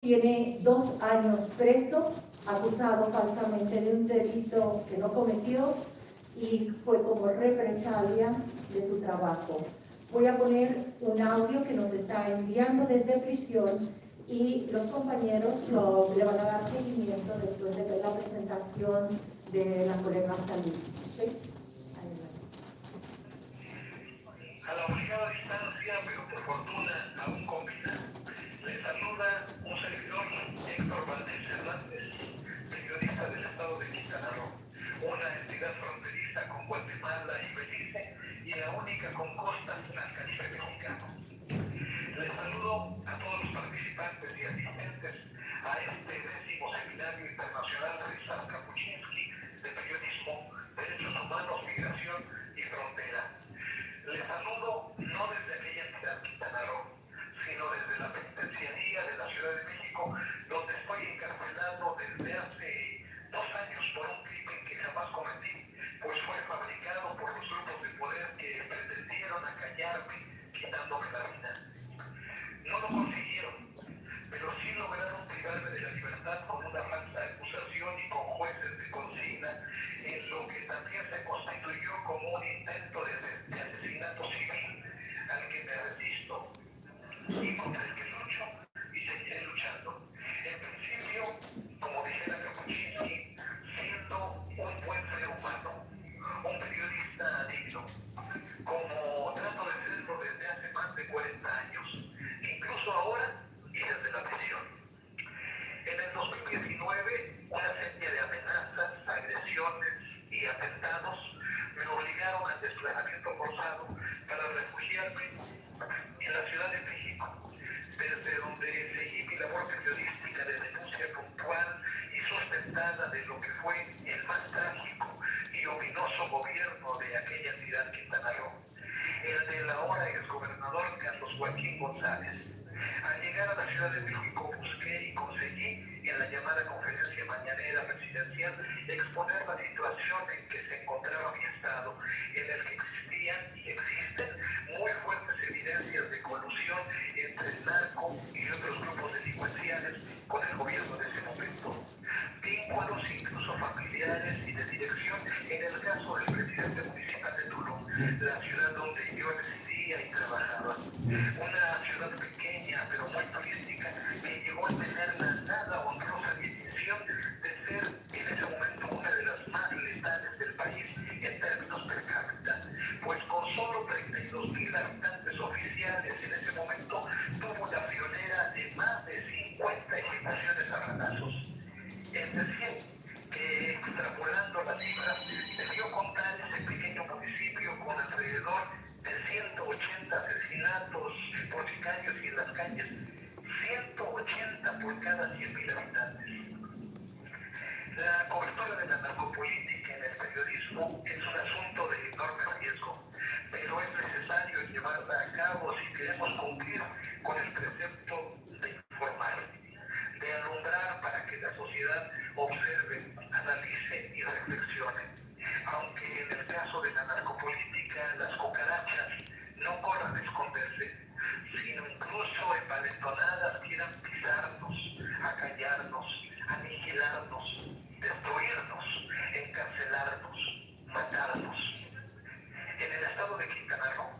Tiene 2 años preso, acusado falsamente de un delito que no cometió y fue como represalia de su trabajo. Voy a poner un audio que nos está enviando desde prisión y los compañeros le van a dar seguimiento después de ver la presentación de la colega Salud. ¿Sí? A la obligada distancia, pero por fortuna aún con vida, le saluda un servidor, Héctor Valdés Hernández, periodista del estado de Quintana Roo, una entidad fronteriza con Guatemala y Belice y la única con costas al Caribe mexicano. Les saludo a todos los participantes y asistentes a este 10º Seminario Internacional de Ryszard Kapuscinski de Periodismo, Derechos Humanos, Migración y Frontera. Les saludo no desde aquella entidad Quintana Roo, sino desde la penitenciaría de la Ciudad de México, donde estoy encarcelado desde hace 2 años por un crimen que jamás cometí, pues fue fabricado por los grupos de poder que pretendieron acallarme, quitándome la vida. No lo consiguieron, pero sí lograron privarme de la libertad con una falsa acusación y con jueces de consigna, en lo que también se constituyó como un intento de asesinato civil al que me resisto y contra el que lucho y seguiré luchando. En principio, como dijera Kapuscinski, siendo un buen ser humano, un periodista digno, como trato de serlo desde hace más de 40 años, incluso ahora y desde la prisión. En el 2019, una serie de amenazas, agresiones y atentados me obligaron al desplazamiento forzado para refugiarme en la Ciudad de México, desde donde seguí mi labor periodística de denuncia puntual y sustentada de lo que fue el más trágico y ominoso gobierno de aquella entidad Quintana Roo, el del ahora exgobernador Carlos Joaquín González. Al llegar a la Ciudad de México busqué y conseguí en la llamada conferencia mañanera presidencial exponer la situación en que se encontraba mi estado, en el que existían y existen muy fuertes evidencias de colusión entre el narco y otros grupos delincuenciales con el gobierno de ese momento. Vínculos incluso familiares y de dirección en el caso del presidente municipal de Tulum, la ciudad donde yo residía y trabajaba. Una ciudad pequeña pero muy turística que llegó a tener la nada honrosa distinción de ser en ese momento una de las más letales del país en términos per cápita, pues con solo 32,000 habitantes oficiales en ese momento tuvo la friolera de más de 50 ejecuciones a balazos. Es decir, que extrapolando las cifras, debió contar ese pequeño municipio con alrededor de 180 asesinatos por sicarios y en las calles, 180 por cada 100,000 habitantes. La cobertura de la narcopolítica en el periodismo es un asunto de enorme riesgo, pero es necesario llevarla a cabo si queremos cumplir con el precepto de informar, de alumbrar para que la sociedad observe, analice y reflexione. Aunque en el caso de la narcopolítica las cucarachas no corran a esconderse, sino incluso envalentonadas quieran pisarnos, acallarnos, aniquilarnos, destruirnos, encarcelarnos, matarnos. En el estado de Quintana Roo,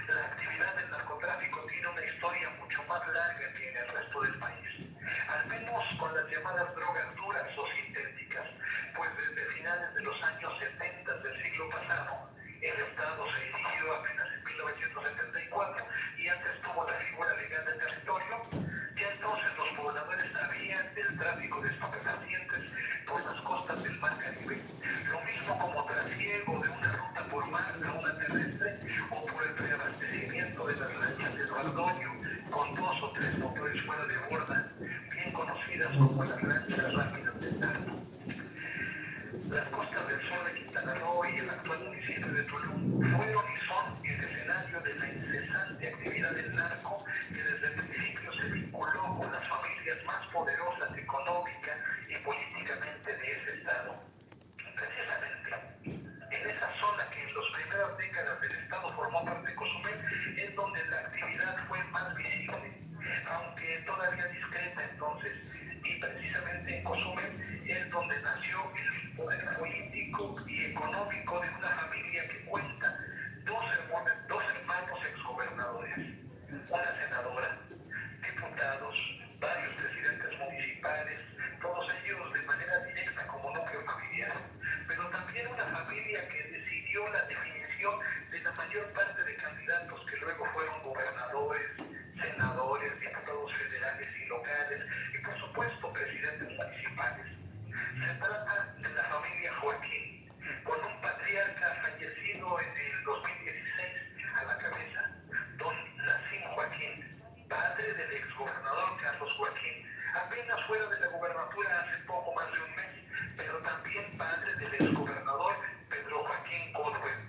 la actividad del narcotráfico tiene una historia mucho más larga que en el resto del país, al menos con las llamadas drogas duras o sintéticas, pues desde finales de los años 70 del siglo pasado, el Estado se inició apenas en 1974 y antes tuvo la figura legal del territorio. Ya entonces los pobladores sabían del tráfico de estupefacientes por las costas del Mar Caribe, lo mismo como trasiego de una ruta por mar a una terrestre o por el preabastecimiento de las lanchas de Dordoño con 2 o 3 motores fuera de borda, bien conocidas como las lanchas rápidas del narco. Las costas del sur de Quintana Roo y el actual municipio de Tulum fueron y son el escenario de la incesante actividad del narco que desde el principio se vinculó con las familias más poderosas económica y políticamente de ese estado. Precisamente, en esa zona que en las primeras décadas del estado formó parte de Cozumel es donde la actividad fue más visible, aunque todavía discreta entonces, y precisamente en Cozumel es donde nació el poder político y económico de una familia que cuenta dos hermanos exgobernadores, una senadora, diputados, varios presidentes municipales, todos ellos de manera directa como núcleo familiar, pero también una familia que decidió la definición de la mayor parte de candidatos que luego fueron gobernadores, senadores, diputados federales y locales y por supuesto presidentes municipales. Se trata de la familia Joaquín, con un patriarca fallecido en el 2016 a la cabeza, don Nacín Joaquín, padre del exgobernador Carlos Joaquín, apenas fuera de la gubernatura hace poco más de un mes, pero también padre del exgobernador Pedro Joaquín Codwell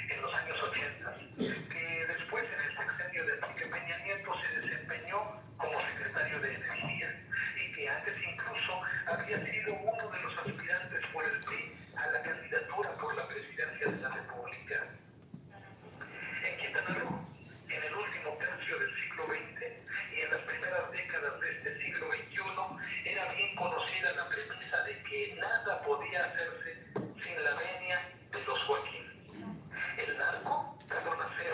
en los años 80, que después en el sexenio de Enrique Peña Nieto se desempeñó como secretario de Energía y que antes incluso había sido uno de los aspirantes por el PRI a la candidatura por la presidencia de la República. En Quintana Roo, en el último tercio del siglo XX y en las primeras décadas de este siglo XXI, era bien conocida la premisa de que nada podía hacerse sin la venia de los Joaquín. El narco pudo nacer,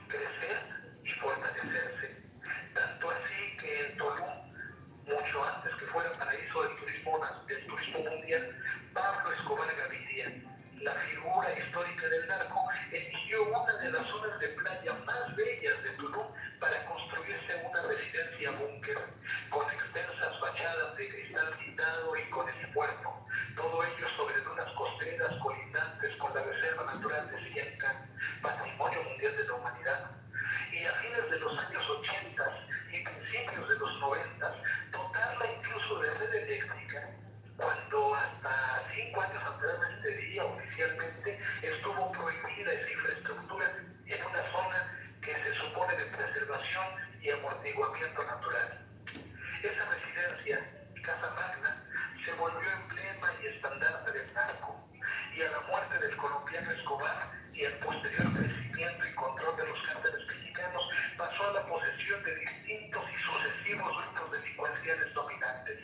crecer y fortalecerse, tanto así que en Tulum, mucho antes que fuera paraíso del turismo mundial, Pablo Escobar Gaviria, la figura histórica del narco, eligió una de las zonas de playa más bellas de Tulum para construirse una residencia búnker, con extensas fachadas de cristal pintado y con el puerto. Todo ello sobre dunas costeras colindantes con la Reserva Natural de Cienca, Patrimonio Mundial de la Humanidad. Y a fines de los años 80 y principios de los 90, dotarla incluso de red eléctrica, cuando hasta 5 años anteriormente de día oficialmente estuvo prohibida esa infraestructura en una zona que se supone de preservación y amortiguamiento natural. Esa residencia, Casa Magna, se volvió emblema y estandarte del narco, y a la muerte del colombiano Escobar y al posterior crecimiento y control de los cárteles mexicanos, pasó a la posesión de distintos y sucesivos grupos delincuenciales dominantes.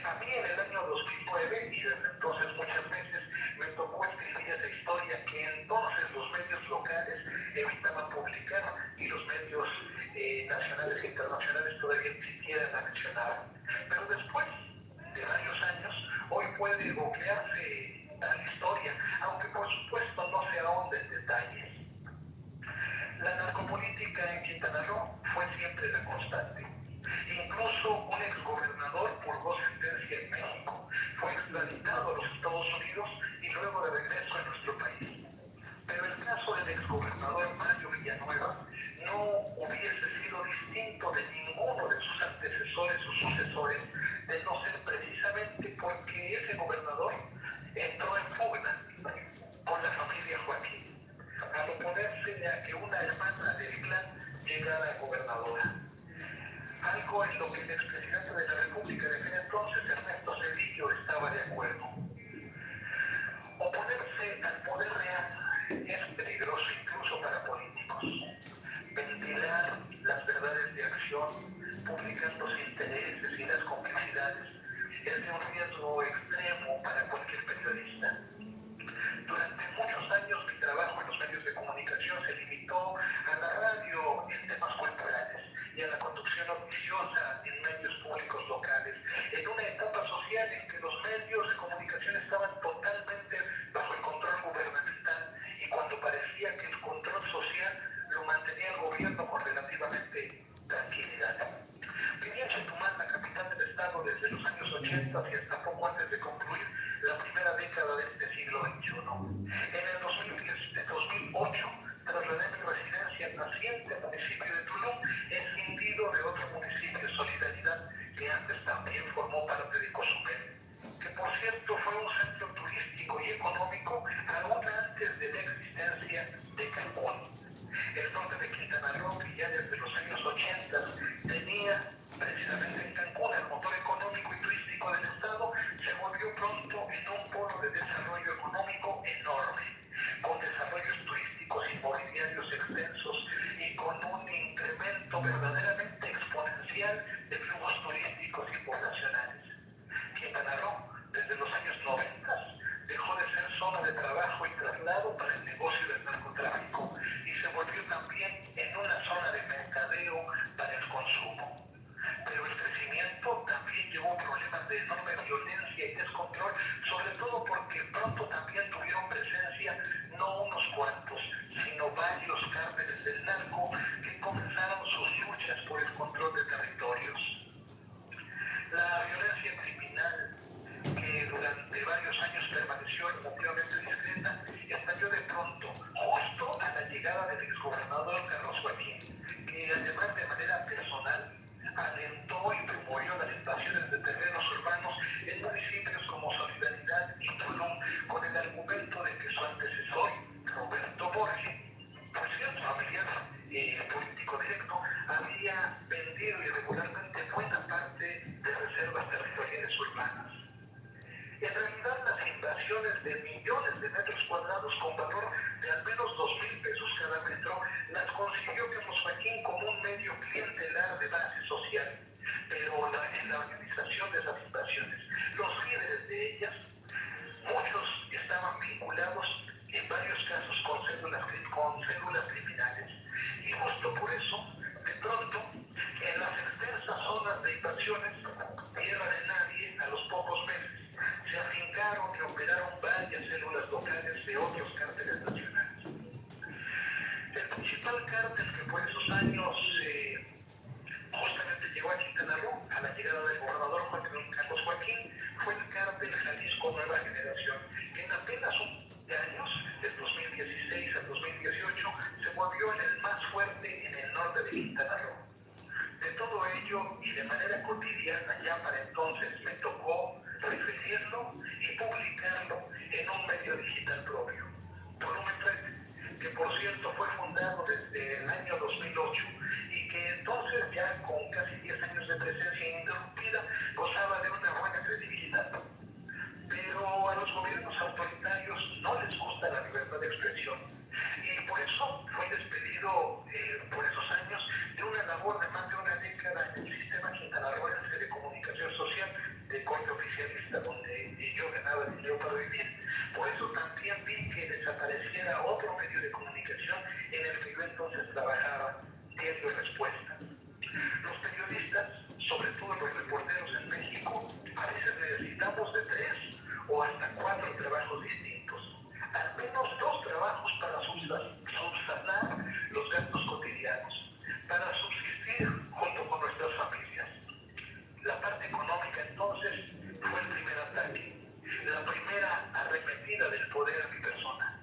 A mí en el año 2009, y desde entonces muchas veces, me tocó escribir esa historia que entonces los medios locales evitaban publicar y los medios nacionales e internacionales todavía ni siquiera la mencionaban. Pero después de varios años, hoy puede googlearse tal historia, aunque por supuesto no se ahonda en detalles. La narcopolítica en Quintana Roo fue siempre la constante. Incluso un exgobernador purgó sentencia en México, fue extraditado a los Estados Unidos y luego de regreso a nuestro país. Pero el caso del exgobernador Mario Villanueva no hubiese sido distinto de ninguno de sus antecesores o sucesores, de no ser precisamente porque ese gobernador entró en pugna con la familia Joaquín, al oponerse a que una hermana del clan llegara a gobernadora. Algo en lo que el expresidente de la República de aquel entonces, Ernesto Zedillo, estaba de acuerdo. Oponerse al poder real es peligroso incluso para políticos. Ventilar las verdades de acción, publicar los intereses y las complicidades es de un riesgo extremo para cualquier periodista. Durante muchos años mi trabajo en los medios de comunicación se limitó a la radio en temas culturales y a la conducción oficiosa en medios públicos locales, en una etapa social en que los medios de comunicación estaban totalmente bajo el control gubernamental y cuando parecía que el control social lo mantenía el gobierno con relativamente tranquilidad. Viví en Chetumal, la capital del estado, desde los años 80 y hasta poco antes de concluir la primera década de este siglo XXI. En el 2008 trasladé mi residencia naciente al municipio de Tulum, escindido de otro municipio, Solidaridad, que antes también formó parte de Cozumel, que por cierto fue un centro turístico y económico aún antes de la existencia de Cancún. El norte de Quintana Roo, que ya desde los años 80 tenía precisamente en Cancún el motor económico y turístico del estado, se volvió pronto en un polo de desarrollo económico enorme, con desarrollos turísticos importantes clima de enorme violencia y descontrol, sobre todo porque pronto también tuvieron presencia no unos cuantos, sino varios cárteles del narco que comenzaron sus luchas por el control de territorios. La violencia criminal, que durante varios años permaneció relativamente discreta, estalló de pronto, justo a la llegada del exgobernador Carlos Joaquín, que además de manera personal alentó y promovió las invasiones de terrenos urbanos en municipios como Solidaridad y Tulum, con el argumento de que su antecesor, Roberto Borges, por cierto familiar político directo, había vendido irregularmente buena parte de reservas territoriales urbanas. En realidad, las invasiones de millones de metros cuadrados con valor de al menos 2,000 pesos cada metro las consiguió Carlos Joaquín como un medio clientelar de base social. Pero en la organización de las invasiones, los líderes de ellas, muchos estaban vinculados en varios casos con células criminales. Y justo por eso, de pronto, en las extensas zonas de invasiones, tierra de nadie, a los pocos meses, se afincaron y operaron varias células locales de otros cárteles nacionales. El principal cártel que por esos años justamente llegó a Quintana Roo, a la llegada del gobernador Carlos Joaquín, fue el cártel Jalisco Nueva Generación, que en apenas un años, del 2016 al 2018, se volvió en el más fuerte en el norte de Quintana Roo. De todo ello, y de manera cotidiana ya para entonces, me tocó referirlo y publicarlo en un medio digital propio, Volumen 3, que por cierto fue fundado desde el año 2008 y que entonces ya con casi 10 años de presencia ininterrumpida gozaba de una buena credibilidad. Pero a los gobiernos autoritarios no les gusta la libertad de expresión y por eso fue despedido por esos años de una labor de más de una década en el sistema quintanarroense de comunicación social de corte oficialista, donde yo ganaba dinero para vivir. Por eso también vi que desapareciera otro medio de comunicación en el que yo entonces trabajaba, Diario Respuesta. Los periodistas, sobre todo los reporteros en México, a veces necesitamos de 3 o hasta 4 trabajos distintos, al menos 2 trabajos para subsanar los gastos cotidianos, para subsistir junto con nuestras familias. La parte económica entonces fue el primer ataque, la primera arremetida del poder a mi persona.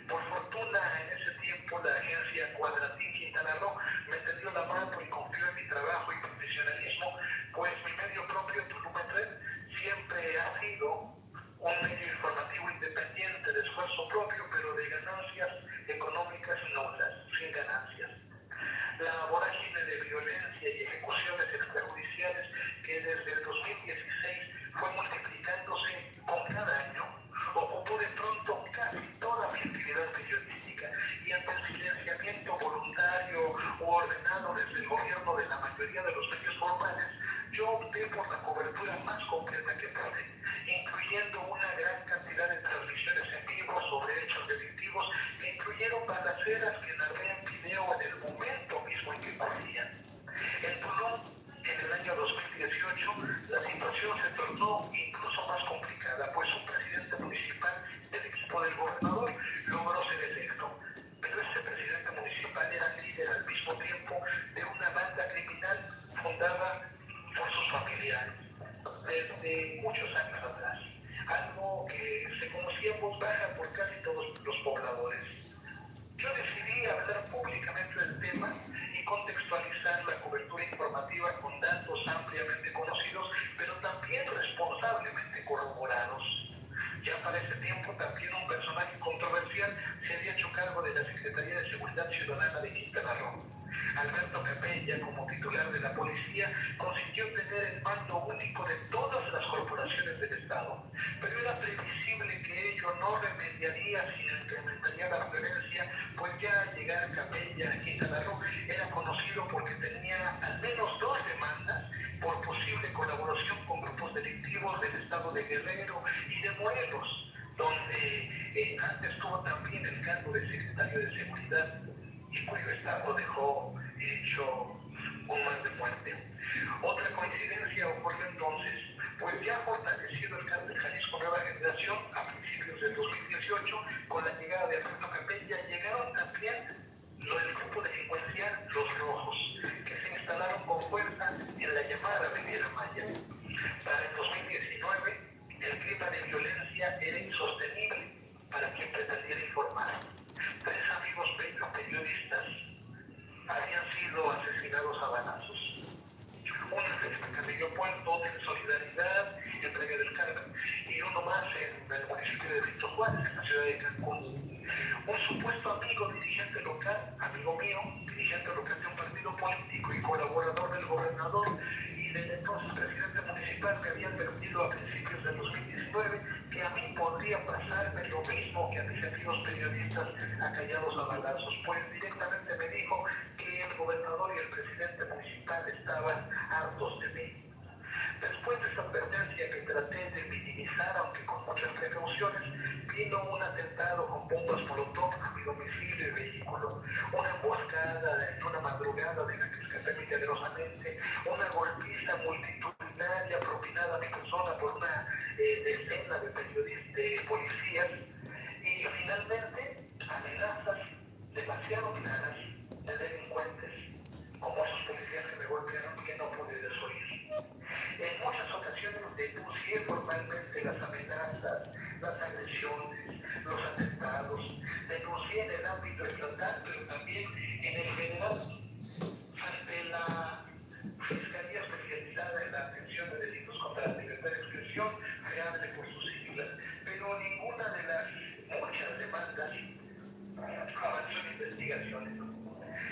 Por fortuna, en ese tiempo la agencia Cuadratín Quintana Roo me tendió la mano y confió en mi trabajo y profesionalismo, pues mi medio propio, Tulum Red, siempre ha sido un medio informativo independiente de esfuerzo propio, pero de ganancias económicas nulas, sin ganancias. La vorágine de violencia y ejecuciones extrajudiciales que desde el 2016 fue multiplicándose con cada año, ocupó de pronto casi toda mi actividad periodística y ante el silenciamiento voluntario u ordenado desde el gobierno de la mayoría de los medios formales, yo opté por la cobertura más completa que pude, incluyendo una gran cantidad de transmisiones en vivo sobre hechos delictivos que incluyeron balaceras que narré en video en el momento mismo en que ocurrían. En Tulum, en el año 2018, la situación se tornó incluso más complicada, pues un presidente municipal del equipo del gobernador logró ser electo. Pero este presidente municipal era líder al mismo tiempo de una banda criminal fundada por sus familiares desde muchos años atrás, algo que se conocía en voz baja por casi todos los pobladores. Yo decidí hablar públicamente del tema y contextualizar la cobertura informativa con datos ampliamente conocidos, pero también responsablemente corroborados. Ya para ese tiempo también un personaje controversial se había hecho cargo de la Secretaría de Seguridad Ciudadana de Quintana Roo. Alberto Capella, como titular de la policía, consintió tener el mando único de todas las corporaciones del Estado, pero era previsible que ello no remediaría sino incrementaría la violencia, pues ya al llegar Capella a Quintana Roo era conocido porque tenía al menos 2 demandas por posible colaboración con grupos delictivos del estado de Guerrero y de Morelos, donde antes tuvo también el cargo de secretario de Seguridad y cuyo estado dejó hecho un mal de muerte. Otra coincidencia ocurrió entonces, pues Para el 2019, el clima de violencia era insostenible para quien pretendía informar. 3 amigos periodistas habían sido asesinados a balazos. Uno en Felipe Carrillo Puerto, en Solidaridad, en Playa del Carmen, y uno más en el municipio de Benito Juárez, en la ciudad de Cancún. Un supuesto amigo dirigente local, amigo mío, dirigente local de un partido político y colaborador del gobernador y del entonces presidente municipal, me había advertido a principios de 2019 que a mí podría pasarme lo mismo que a mis amigos periodistas acallados a balazos, pues directamente me dijo que el gobernador y el presidente municipal estaban hartos de mí. Después de esa advertencia que traté de minimizar, aunque con muchas precauciones, vino un atentado con bombas molotov a mi domicilio y vehículo, una emboscada en una madrugada de la que escapé milagrosamente, una golpiza multitudinaria propinada a mi persona por una decena de periodistas, de policías, y finalmente amenazas demasiado claras de delincuentes, como esos policías que me golpearon que no pude desoír. En muchas ocasiones denuncié formalmente las amenazas, las agresiones, los atentados. Denuncié en el ámbito estatal, pero también en el general, ante la Fiscalía Especializada en la Atención de Delitos contra la Libertad de Expresión, FEADLE por sus siglas. Pero ninguna de las muchas demandas avanzó en investigaciones.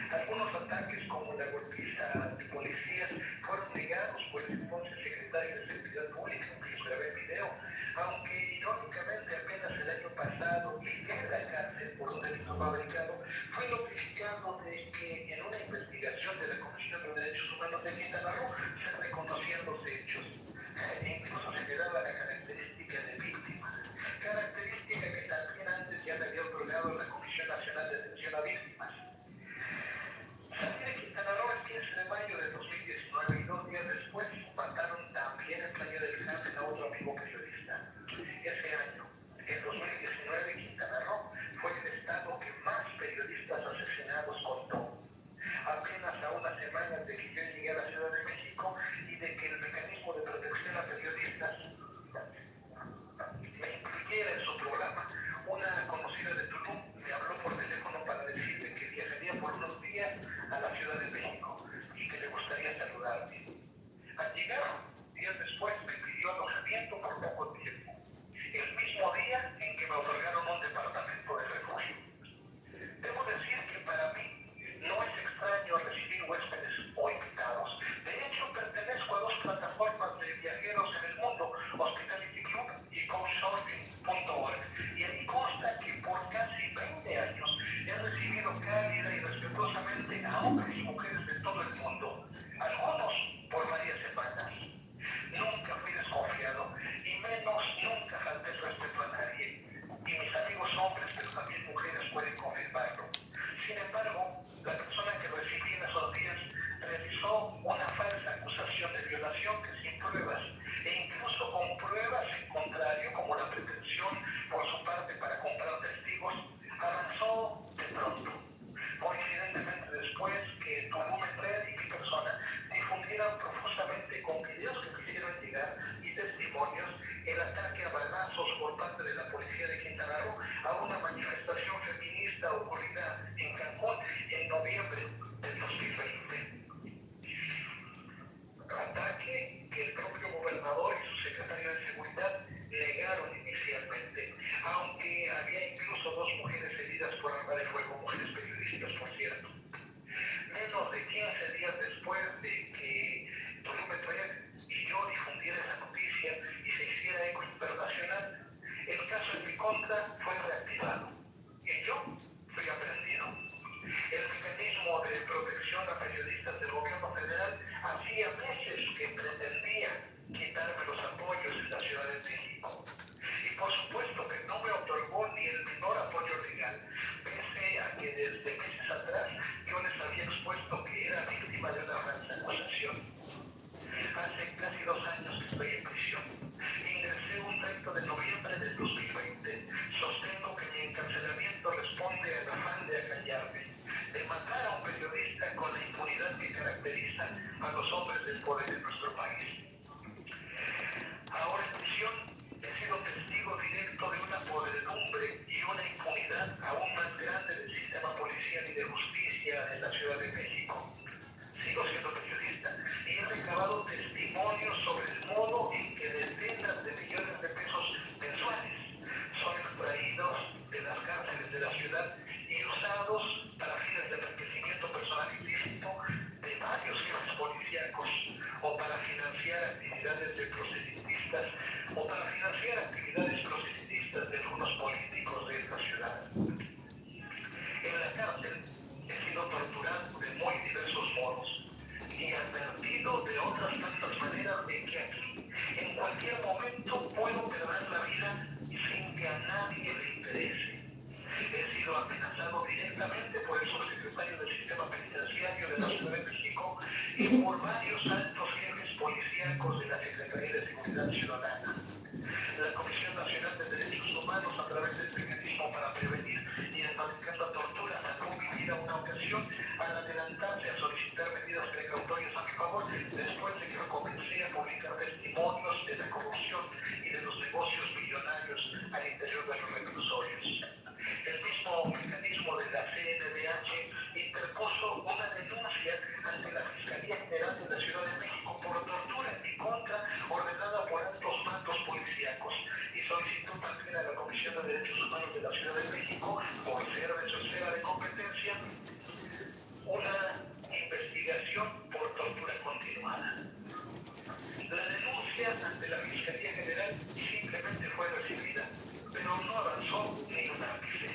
Algunos ataques, como la golpiza de policías, fueron negados por el entonces secretario de Seguridad Pública, que les grabé video, aunque irónicamente apenas el año pasado llegué a la cárcel por un delito fabricado, fui notificado de que en una investigación de la Comisión de Derechos Humanos de Quintana Roo se reconocían los hechos. Incluso se le daba la característica de víctima, característica que también antes ya me había otorgado la Comisión Nacional de Atención a Víctimas. Salí de Quintana Roo el 15 de mayo de 2019 y 2 días después mataron también en Playa del Carmen a otro amigo periodista. Ese año, en 2019, Quintana Roo fue el estado que más periodistas asesinados contó. Apenas a unas semanas de que yo llegué a la Ciudad de México y de que el mecanismo de protección a periodistas me incluyera en su programa, una conocida de Tulum me habló por teléfono para decirme que viajaría por unos días a la Ciudad de México y que le gustaría saludarme. Al llegar, días después, me pidió alojamiento por poco tiempo, el mismo día en que me otorgaron un departamento de refugio. Debo decir que para mí no es extraño recibir huéspedes o invitados. De hecho, pertenezco a 2 plataformas de viajeros en el mundo, Hospitality Club y Couchsurfing.org, y ahí consta que por casi 20 años he recibido cálida y respetuosamente a hombres y mujeres de todo el mundo, algunos por varias semanas. Nunca fui desconfiado y menos nunca falté el respeto a nadie. Y mis amigos hombres, pero también mujeres, pueden confirmarlo. Sin embargo, la persona que recibí en esos días realizó una falsa acusación de violación que sin pruebas, e incluso con pruebas en contrario, como la pretensión por su parte para comprar testigos, avanzó de pronto. Coincidentemente después que Tulum Red y mi persona difundieran profusamente con videos que me hicieron llegar y testimonios el ataque a balazos por parte de la policía de Quintana Roo a una manifestación feminista ocurrida en Cancún en noviembre del 2020. Ataque que el propio gobernador y su secretario de Seguridad negaron inicialmente, aunque había incluso 2 mujeres heridas por arma de fuego, mujeres periodistas, por cierto. Menos de 15 días después de que Tulum Red y yo difundiera esa noticia y se hiciera eco internacional, el caso en mi contra fue reactivado y yo fui aprendido. El mecanismo de protección a periodistas del gobierno federal hacía meses que pretendía quitarme los apoyos en la Ciudad de México. Y por supuesto que no me otorgó ni el menor apoyo legal, pese a que desde meses atrás yo les había expuesto que era víctima de una falsa acusación. Hace casi 2 años que estoy en prisión. Ingresé un 30 de noviembre del 2020. Sostengo que mi encarcelamiento responde al afán de acallarme, de matar a un periodista con la impunidad que caracteriza a los hombres del poder en nuestro país. periodistas o para financiar actividades proselitistas de algunos políticos de esta ciudad. En la cárcel he sido torturado de muy diversos modos y advertido de otras tantas maneras de que aquí en cualquier momento puedo perder la vida sin que a nadie le interese. He sido amenazado directamente por el subsecretario del Sistema Penitenciario de la Ciudad de México y por varios altos jefes policíacos de la Secretaría de Seguridad Ciudadana. La Comisión Nacional de Derechos Humanos, a través del mecanismo para prevenir y erradicar la tortura, sacó mi vida una ocasión al adelantarse a solicitar medidas precautorias a mi favor, después de que comencé a publicar testimonios de la corrupción y de los negocios millonarios al interior de los reclusorios. El mismo mecanismo de la CNDH interpuso una denuncia ante la Fiscalía General de la Ciudad de México por tortura en mi contra ordenada por altos mandos policíacos y solicitó también a la Comisión de Derechos Humanos de la Ciudad de México, por ser de su esfera de competencia, una investigación por tortura continuada. La denuncia ante la Fiscalía General simplemente fue recibida, pero no avanzó ni un ápice,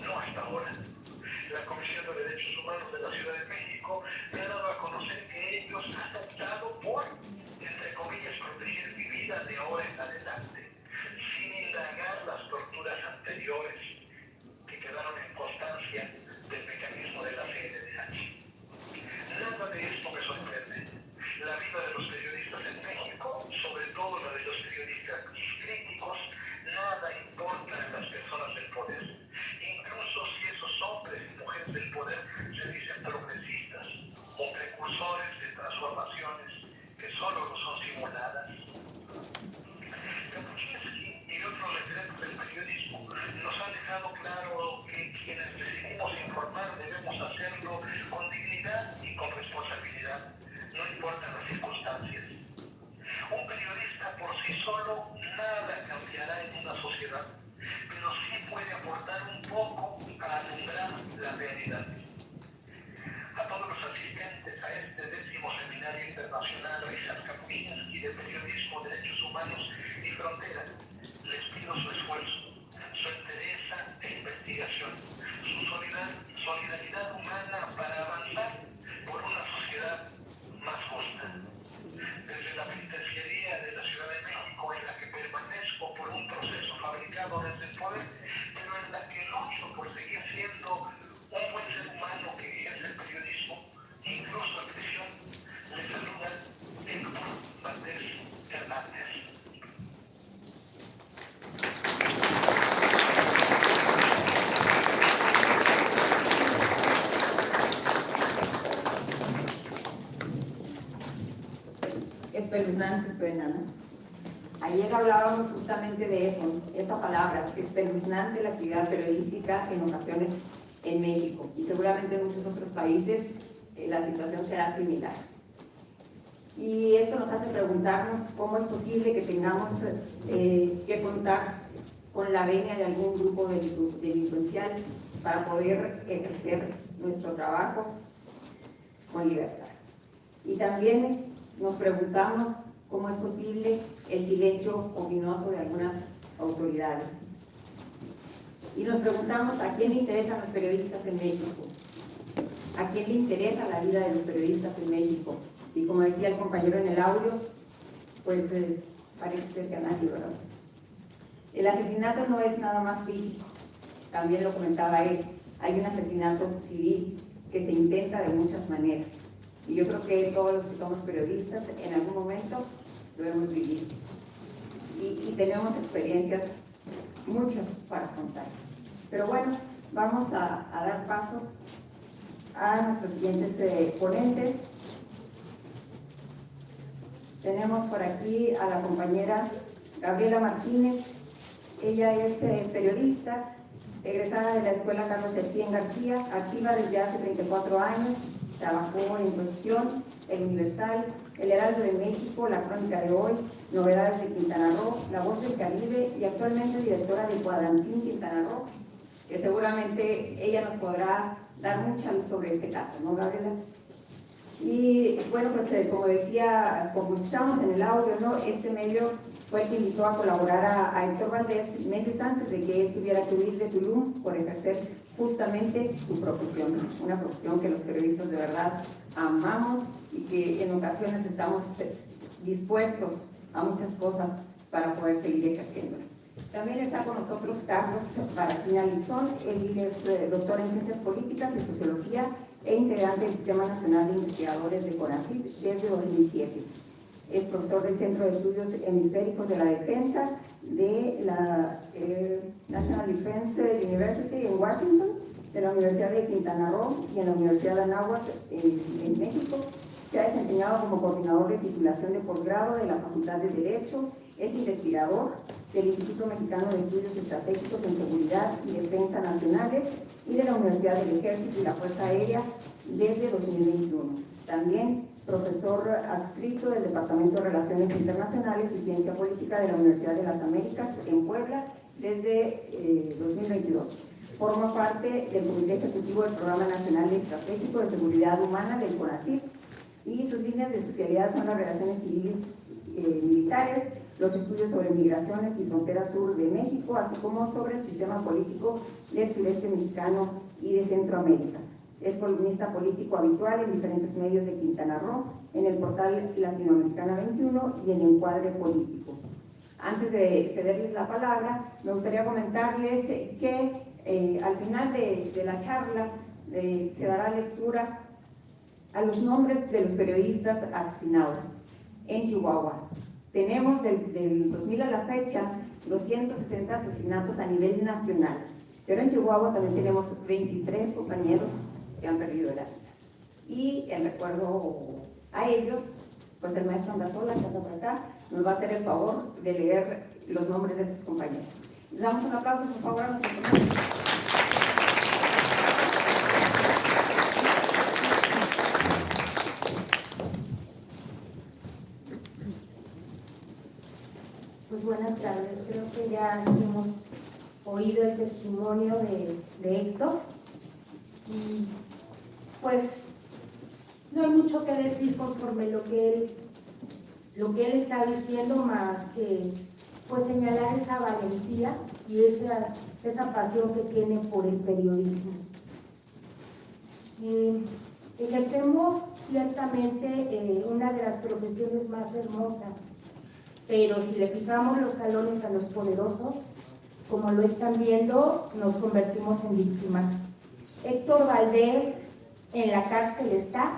no hasta ahora. La Comisión de Derechos Humanos de la Ciudad de México me ha dado a conocer que ellos han optado por, entre comillas, proteger mi vida de ahora en adelante, sin indagar las torturas anteriores que quedaron en constancia del mecanismo de la CNDH. Nada de esto me sorprende. La vida de los periodistas en México, sobre todo la de los periodistas críticos, nada importa a las personas del poder. Incluso si esos hombres y mujeres del poder se dicen progresistas o precursores de transformaciones que solo no son simuladas. Kapuczynski y otros referentes del periodismo nos han dejado claro que quienes decidimos informar debemos hacerlo con dignidad y con responsabilidad, no importan las circunstancias. Un periodista por sí solo nada cambiará en una sociedad, pero sí puede aportar un poco a alumbrar la realidad. A todos los asistentes a este 10º Seminario Internacional Ryszard Kapuczynski de Periodismo, Derechos Humanos y Fronteras, les pido su esfuerzo, su entereza e investigación, su solidaridad humana para avanzar por una sociedad más justa. Desde la penitenciaría de la Ciudad de México, en la que permanezco por un proceso fabricado desde el poder, pero en la que lucho por seguir siendo un buen ser humano que ejerce el periodismo, incluso en prisión, le saluda Héctor Valdés Hernández. Espeluznante suena, ¿no? Ayer hablábamos justamente de eso, esa palabra, espeluznante la actividad periodística en ocasiones en México y seguramente en muchos otros países la situación será similar. Y esto nos hace preguntarnos cómo es posible que tengamos que contar con la venia de algún grupo delincuencial para poder ejercer nuestro trabajo con libertad. Y también nos preguntamos cómo es posible el silencio ominoso de algunas autoridades. Y nos preguntamos a quién le interesan los periodistas en México, a quién le interesa la vida de los periodistas en México. Y como decía el compañero en el audio, pues parece ser que a nadie, ¿verdad? El asesinato no es nada más físico, también lo comentaba él, hay un asesinato civil que se intenta de muchas maneras. Y yo creo que todos los que somos periodistas en algún momento lo hemos vivido. Y tenemos experiencias muchas para contar. Pero bueno, vamos a dar paso a nuestros siguientes ponentes. Tenemos por aquí a la compañera Gabriela Martínez. Ella es periodista, egresada de la Escuela Carlos Septién García, activa desde hace 34 años. Trabajó en Cuestión, El Universal, El Heraldo de México, La Crónica de Hoy, Novedades de Quintana Roo, La Voz del Caribe y actualmente directora de Cuadrantín Quintana Roo, que seguramente ella nos podrá dar mucha luz sobre este caso, ¿no, Gabriela? Y bueno, pues como decía, como escuchamos en el audio, ¿no? Este medio fue el que invitó a colaborar a Héctor Valdés meses antes de que él tuviera que huir de Tulum por ejercer justamente su profesión, una profesión que los periodistas de verdad amamos y que en ocasiones estamos dispuestos a muchas cosas para poder seguir ejerciendo. También está con nosotros Carlos Barachina Lizón. Él es doctor en Ciencias Políticas y Sociología e integrante del Sistema Nacional de Investigadores de CONACYT desde 2007. Es profesor del Centro de Estudios Hemisféricos de la Defensa de la National Defense University en Washington, de la Universidad de Quintana Roo y en la Universidad de Anáhuac en México. Se ha desempeñado como coordinador de titulación de posgrado de la Facultad de Derecho. Es investigador del Instituto Mexicano de Estudios Estratégicos en Seguridad y Defensa Nacionales y de la Universidad del Ejército y la Fuerza Aérea desde 2021. También profesor adscrito del Departamento de Relaciones Internacionales y Ciencia Política de la Universidad de las Américas en Puebla desde 2022. Forma parte del Comité Ejecutivo del Programa Nacional Estratégico de Seguridad Humana del CONACYT y sus líneas de especialidad son las relaciones civiles militares, los estudios sobre migraciones y frontera sur de México, así como sobre el sistema político del sureste mexicano y de Centroamérica. Es columnista político habitual en diferentes medios de Quintana Roo, en el portal Latinoamericana 21 y en Encuadre Político. Antes de cederles la palabra, me gustaría comentarles que al final de la charla se dará lectura a los nombres de los periodistas asesinados en Chihuahua. Tenemos del 2000 a la fecha 260 asesinatos a nivel nacional, pero en Chihuahua también tenemos 23 compañeros que han perdido la vida. Y en recuerdo a ellos, pues el maestro Andazola, que anda por acá, nos va a hacer el favor de leer los nombres de sus compañeros. Les damos un aplauso, por favor, a nuestros compañeros. Pues buenas tardes, creo que ya hemos oído el testimonio de Héctor y pues no hay mucho que decir conforme lo que él está diciendo, más que pues señalar esa valentía y esa pasión que tiene por el periodismo. Ejercemos ciertamente una de las profesiones más hermosas, pero si le pisamos los talones a los poderosos, como lo están viendo, nos convertimos en víctimas. Héctor Valdés en la cárcel está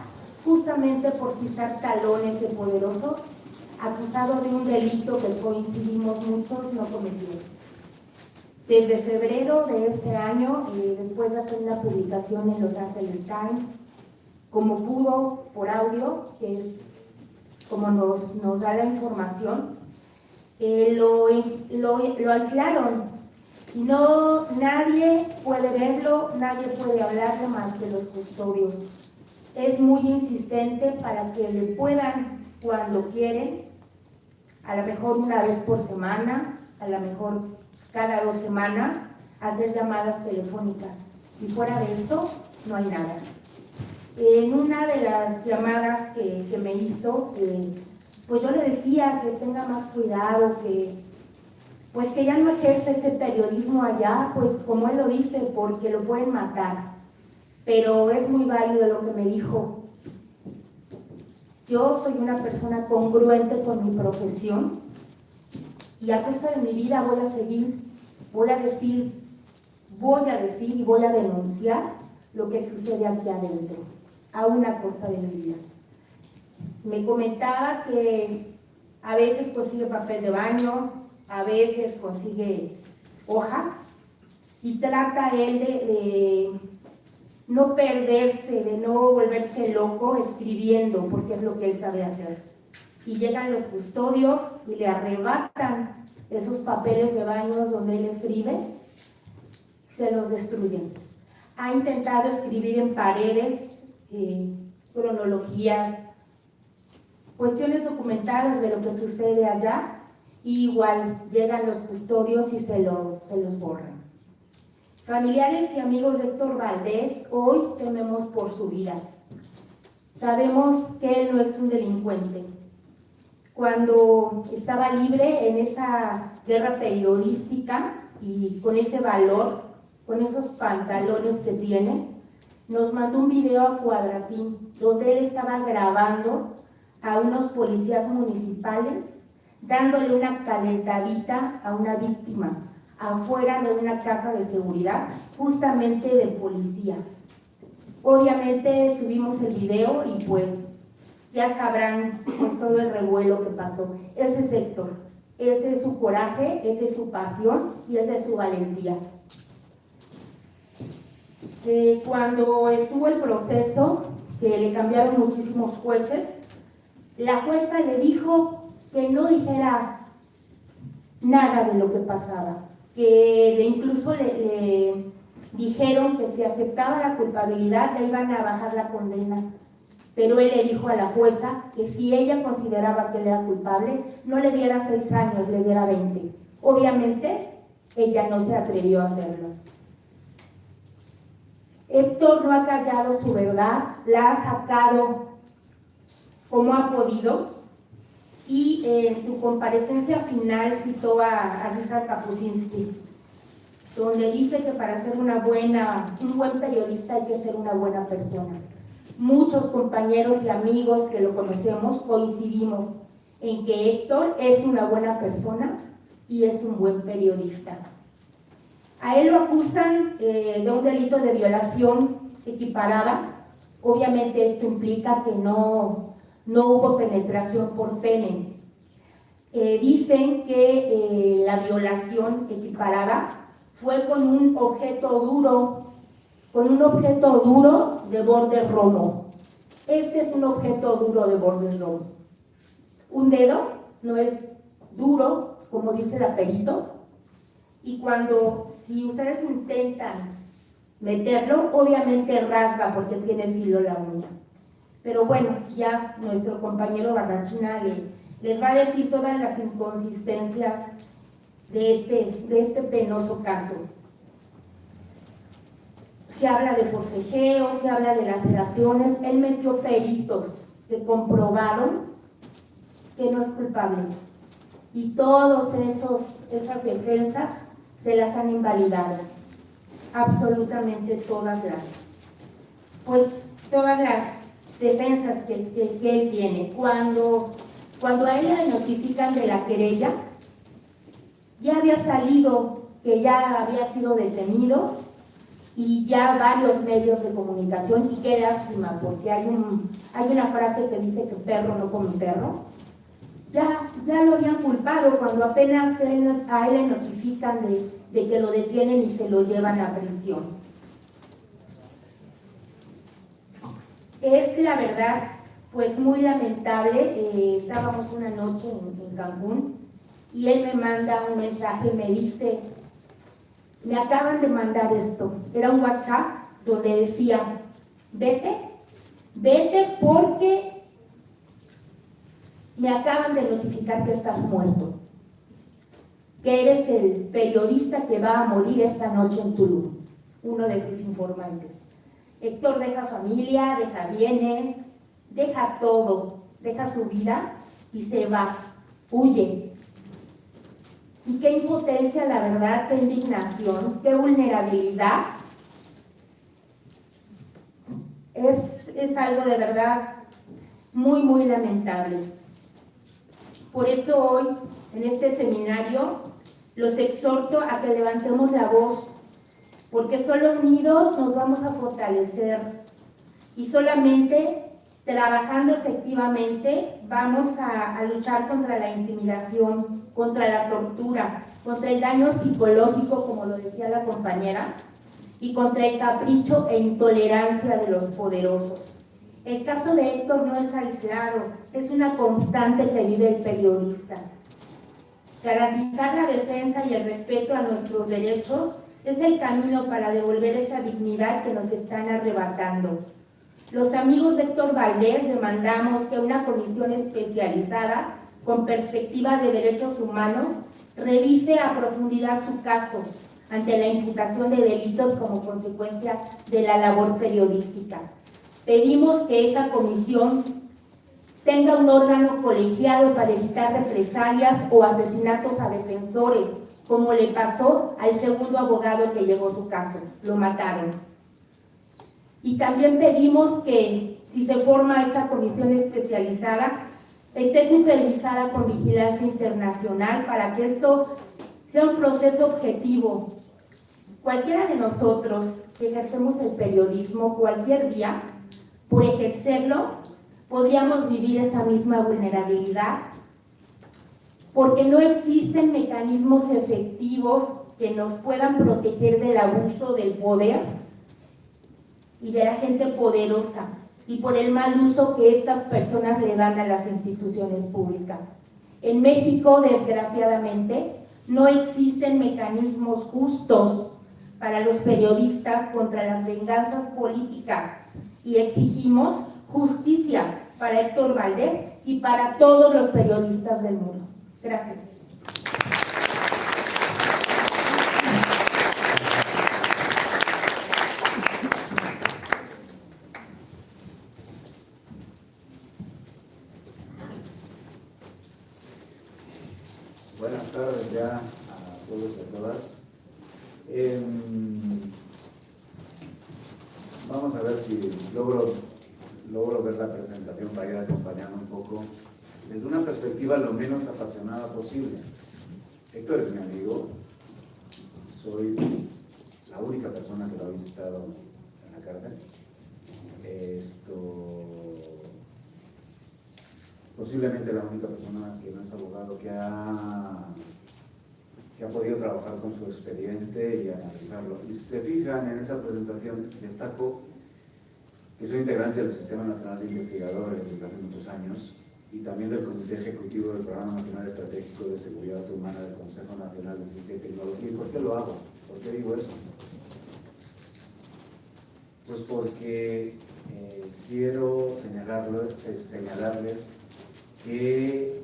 justamente por pisar talones de poderosos, acusado de un delito que coincidimos muchos no cometió. Desde febrero de este año, después de hacer una publicación en Los Angeles Times, como pudo por audio, que es como nos da la información, lo aislaron y nadie puede verlo, nadie puede hablarle más que los custodios. Es muy insistente para que le puedan, cuando quieren, a lo mejor una vez por semana, a lo mejor cada 2 semanas, hacer llamadas telefónicas. Y fuera de eso, no hay nada. En una de las llamadas que me hizo, pues yo le decía que tenga más cuidado, pues que ya no ejerce ese periodismo allá, pues como él lo dice, porque lo pueden matar. Pero es muy válido lo que me dijo. Yo soy una persona congruente con mi profesión y a costa de mi vida voy a seguir, voy a decir y voy a denunciar lo que sucede aquí adentro, a una costa de mi vida. Me comentaba que a veces consigue papel de baño, a veces consigue hojas y trata él de no perderse, de no volverse loco escribiendo, porque es lo que él sabe hacer. Y llegan los custodios y le arrebatan esos papeles de baños donde él escribe, se los destruyen. Ha intentado escribir en paredes cronologías, cuestiones documentadas de lo que sucede allá, y igual llegan los custodios y se los borran. Familiares y amigos de Héctor Valdés, hoy tememos por su vida. Sabemos que él no es un delincuente. cuando estaba libre en esa guerra periodística y con ese valor, con esos pantalones que tiene, nos mandó un video a Cuadratín donde él estaba grabando a unos policías municipales dándole una calentadita a una víctima afuera de una casa de seguridad, justamente de policías. Obviamente subimos el video y pues ya sabrán pues todo el revuelo que pasó. Ese es Héctor, ese es su coraje, esa es su pasión y esa es su valentía. Cuando estuvo el proceso, que le cambiaron muchísimos jueces, la jueza le dijo que no dijera nada de lo que pasaba, que incluso le dijeron que si aceptaba la culpabilidad le iban a bajar la condena, pero él le dijo a la jueza que si ella consideraba que él era culpable, no le diera 6 años, le diera 20. Obviamente, ella no se atrevió a hacerlo. Héctor no ha callado su verdad, la ha sacado como ha podido, y en su comparecencia final citó a Ryszard Kapuscinski, donde dice que para ser un buen periodista hay que ser una buena persona. Muchos compañeros y amigos que lo conocemos coincidimos en que Héctor es una buena persona y es un buen periodista. A él lo acusan de un delito de violación equiparada. Obviamente esto implica que no hubo penetración por pene. Dicen que la violación equiparada fue con un objeto duro de borde romo. Este es un objeto duro de borde romo. Un dedo no es duro, como dice el perito, y si ustedes intentan meterlo, obviamente rasga porque tiene filo la uña. Pero bueno, ya nuestro compañero Barrachina les va a decir todas las inconsistencias de este penoso caso. Se habla de forcejeo, se habla de laceraciones. Él metió peritos que comprobaron que no es culpable. Y todas esas defensas se las han invalidado. Absolutamente todas las defensas que él tiene. Cuando a él le notifican de la querella, ya había salido que ya había sido detenido y ya varios medios de comunicación, y qué lástima, porque hay una frase que dice que perro no come perro. Ya lo habían culpado cuando apenas a él le notifican de que lo detienen y se lo llevan a prisión. Es la verdad, pues muy lamentable. Estábamos una noche en Cancún y él me manda un mensaje, me dice: me acaban de mandar esto. Era un WhatsApp donde decía: vete porque me acaban de notificar que estás muerto, que eres el periodista que va a morir esta noche en Tulum, uno de sus informantes. Héctor deja familia, deja bienes, deja todo, deja su vida y se va, huye. Y qué impotencia, la verdad, qué indignación, qué vulnerabilidad. Es algo de verdad muy, muy lamentable. Por eso hoy, en este seminario, los exhorto a que levantemos la voz, porque solo unidos nos vamos a fortalecer y solamente trabajando efectivamente vamos a luchar contra la intimidación, contra la tortura, contra el daño psicológico, como lo decía la compañera, y contra el capricho e intolerancia de los poderosos. El caso de Héctor no es aislado, es una constante que vive el periodista. Garantizar la defensa y el respeto a nuestros derechos es el camino para devolver esa dignidad que nos están arrebatando. Los amigos de Héctor Valdés demandamos que una comisión especializada con perspectiva de derechos humanos revise a profundidad su caso ante la imputación de delitos como consecuencia de la labor periodística. Pedimos que esa comisión tenga un órgano colegiado para evitar represalias o asesinatos a defensores, como le pasó al segundo abogado que llevó su caso, lo mataron. Y también pedimos que, si se forma esa comisión especializada, esté supervisada con vigilancia internacional para que esto sea un proceso objetivo. Cualquiera de nosotros que ejercemos el periodismo cualquier día, por ejercerlo, podríamos vivir esa misma vulnerabilidad, porque no existen mecanismos efectivos que nos puedan proteger del abuso del poder y de la gente poderosa y por el mal uso que estas personas le dan a las instituciones públicas. En México, desgraciadamente, no existen mecanismos justos para los periodistas contra las venganzas políticas y exigimos justicia para Héctor Valdés y para todos los periodistas del mundo. Gracias. Buenas tardes ya a todos y a todas. Vamos a ver si logro ver la presentación para ir acompañando un poco desde una perspectiva lo menos apasionada posible. Héctor es mi amigo, soy la única persona que lo ha visitado en la cárcel. Posiblemente la única persona que no es abogado que ha podido trabajar con su expediente y analizarlo. Y si se fijan en esa presentación, destaco que soy integrante del Sistema Nacional de Investigadores desde hace muchos años y también del Comité Ejecutivo del Programa Nacional Estratégico de Seguridad Humana del Consejo Nacional de Ciencia y Tecnología. ¿Y por qué lo hago? ¿Por qué digo eso? Pues porque quiero señalarles que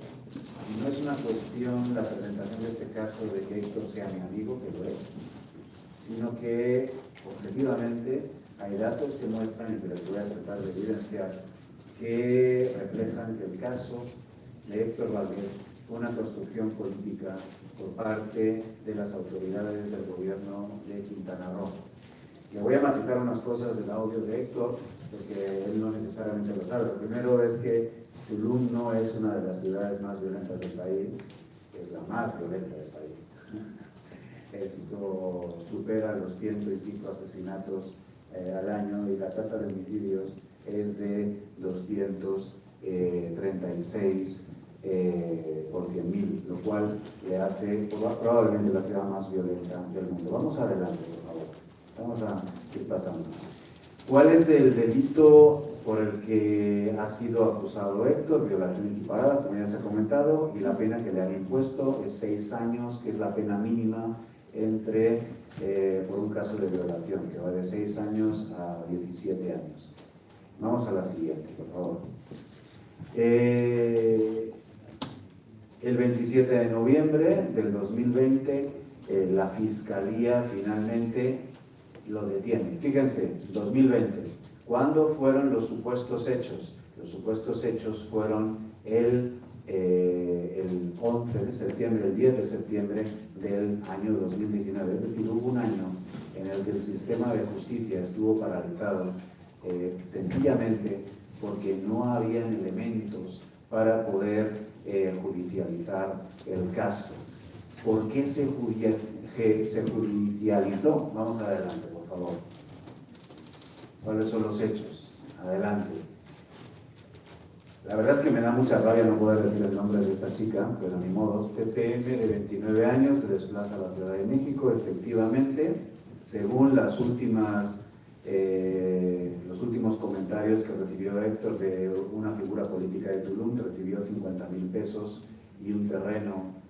no es una cuestión la presentación de este caso de que Héctor sea mi amigo, que lo es, sino que objetivamente hay datos que muestran, y que les voy a tratar de evidenciar, que reflejan que el caso de Héctor Valdés fue una construcción política por parte de las autoridades del gobierno de Quintana Roo. Le voy a matizar unas cosas del audio de Héctor, porque él no necesariamente lo sabe. Lo primero es que Tulum no es una de las ciudades más violentas del país, es la más violenta del país. Esto supera los 100 y pico asesinatos al año y la tasa de homicidios es de 236 por 100.000, lo cual le hace probablemente la ciudad más violenta del mundo. Vamos adelante, por favor. Vamos a ir pasando. ¿Cuál es el delito por el que ha sido acusado Héctor? Violación equiparada, como ya se ha comentado, y la pena que le han impuesto es 6 años, que es la pena mínima por un caso de violación, que va de 6 años a 17 años. Vamos a la siguiente, por favor. El 27 de noviembre del 2020, la Fiscalía finalmente lo detiene. Fíjense, 2020. ¿Cuándo fueron los supuestos hechos? Los supuestos hechos fueron el 11 de septiembre, el 10 de septiembre del año 2019. Es decir, hubo un año en el que el sistema de justicia estuvo paralizado, sencillamente porque no habían elementos para poder judicializar el caso. ¿Por qué se judicializó? Vamos adelante, por favor. ¿Cuáles son los hechos? Adelante. La verdad es que me da mucha rabia no poder decir el nombre de esta chica, pero ni modo. TPM de 29 años se desplaza a la Ciudad de México. Efectivamente, según los últimos comentarios que recibió Héctor de una figura política de Tulum, recibió 50,000 pesos y un terreno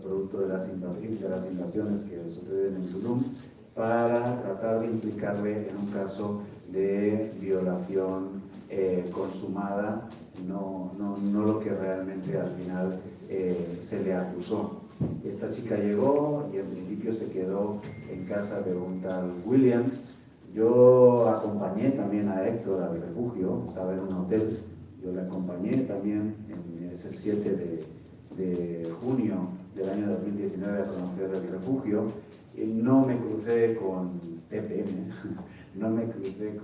producto de las invasiones que suceden en Tulum, para tratar de implicarle en un caso de violación consumada, no lo que realmente al final se le acusó. Esta chica llegó y en principio se quedó en casa de un tal William. Yo acompañé también a Héctor al refugio, estaba en un hotel Yo le acompañé también en ese 7 de junio del año 2019 a conocer el refugio. No me crucé con TPM, no me crucé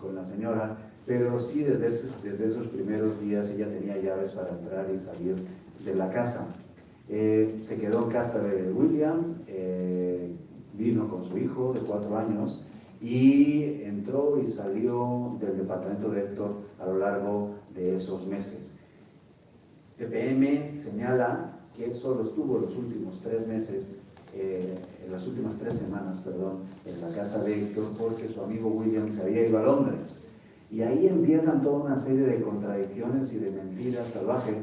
con la señora, pero sí desde esos primeros días ella tenía llaves para entrar y salir de la casa. Se quedó en casa de William, vino con su hijo de 4 años y entró y salió del departamento de Héctor a lo largo de esos meses. TPM señala que solo estuvo los últimos 3 meses, en las últimas 3 semanas, perdón, en la casa de Héctor porque su amigo William se había ido a Londres. Y ahí empiezan toda una serie de contradicciones y de mentiras salvajes.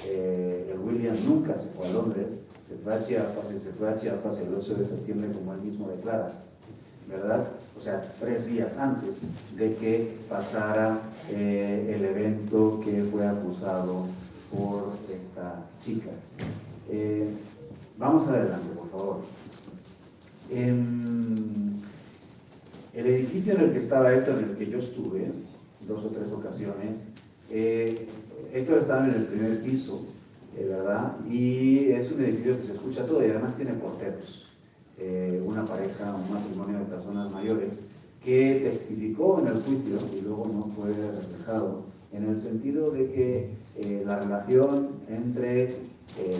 El William nunca se fue a Londres, se fue a Chiapas y se fue a Chiapas el 8 de septiembre como él mismo declara, ¿verdad? O sea, 3 días antes de que pasara el evento que fue acusado por esta chica. Vamos adelante, por favor. El edificio en el que estaba Héctor, en el que yo estuve 2 o 3 ocasiones, Héctor estaba en el primer piso, ¿verdad? Y es un edificio que se escucha todo y además tiene porteros. Una pareja, un matrimonio de personas mayores que testificó en el juicio y luego no fue reflejado, en el sentido de que la relación entre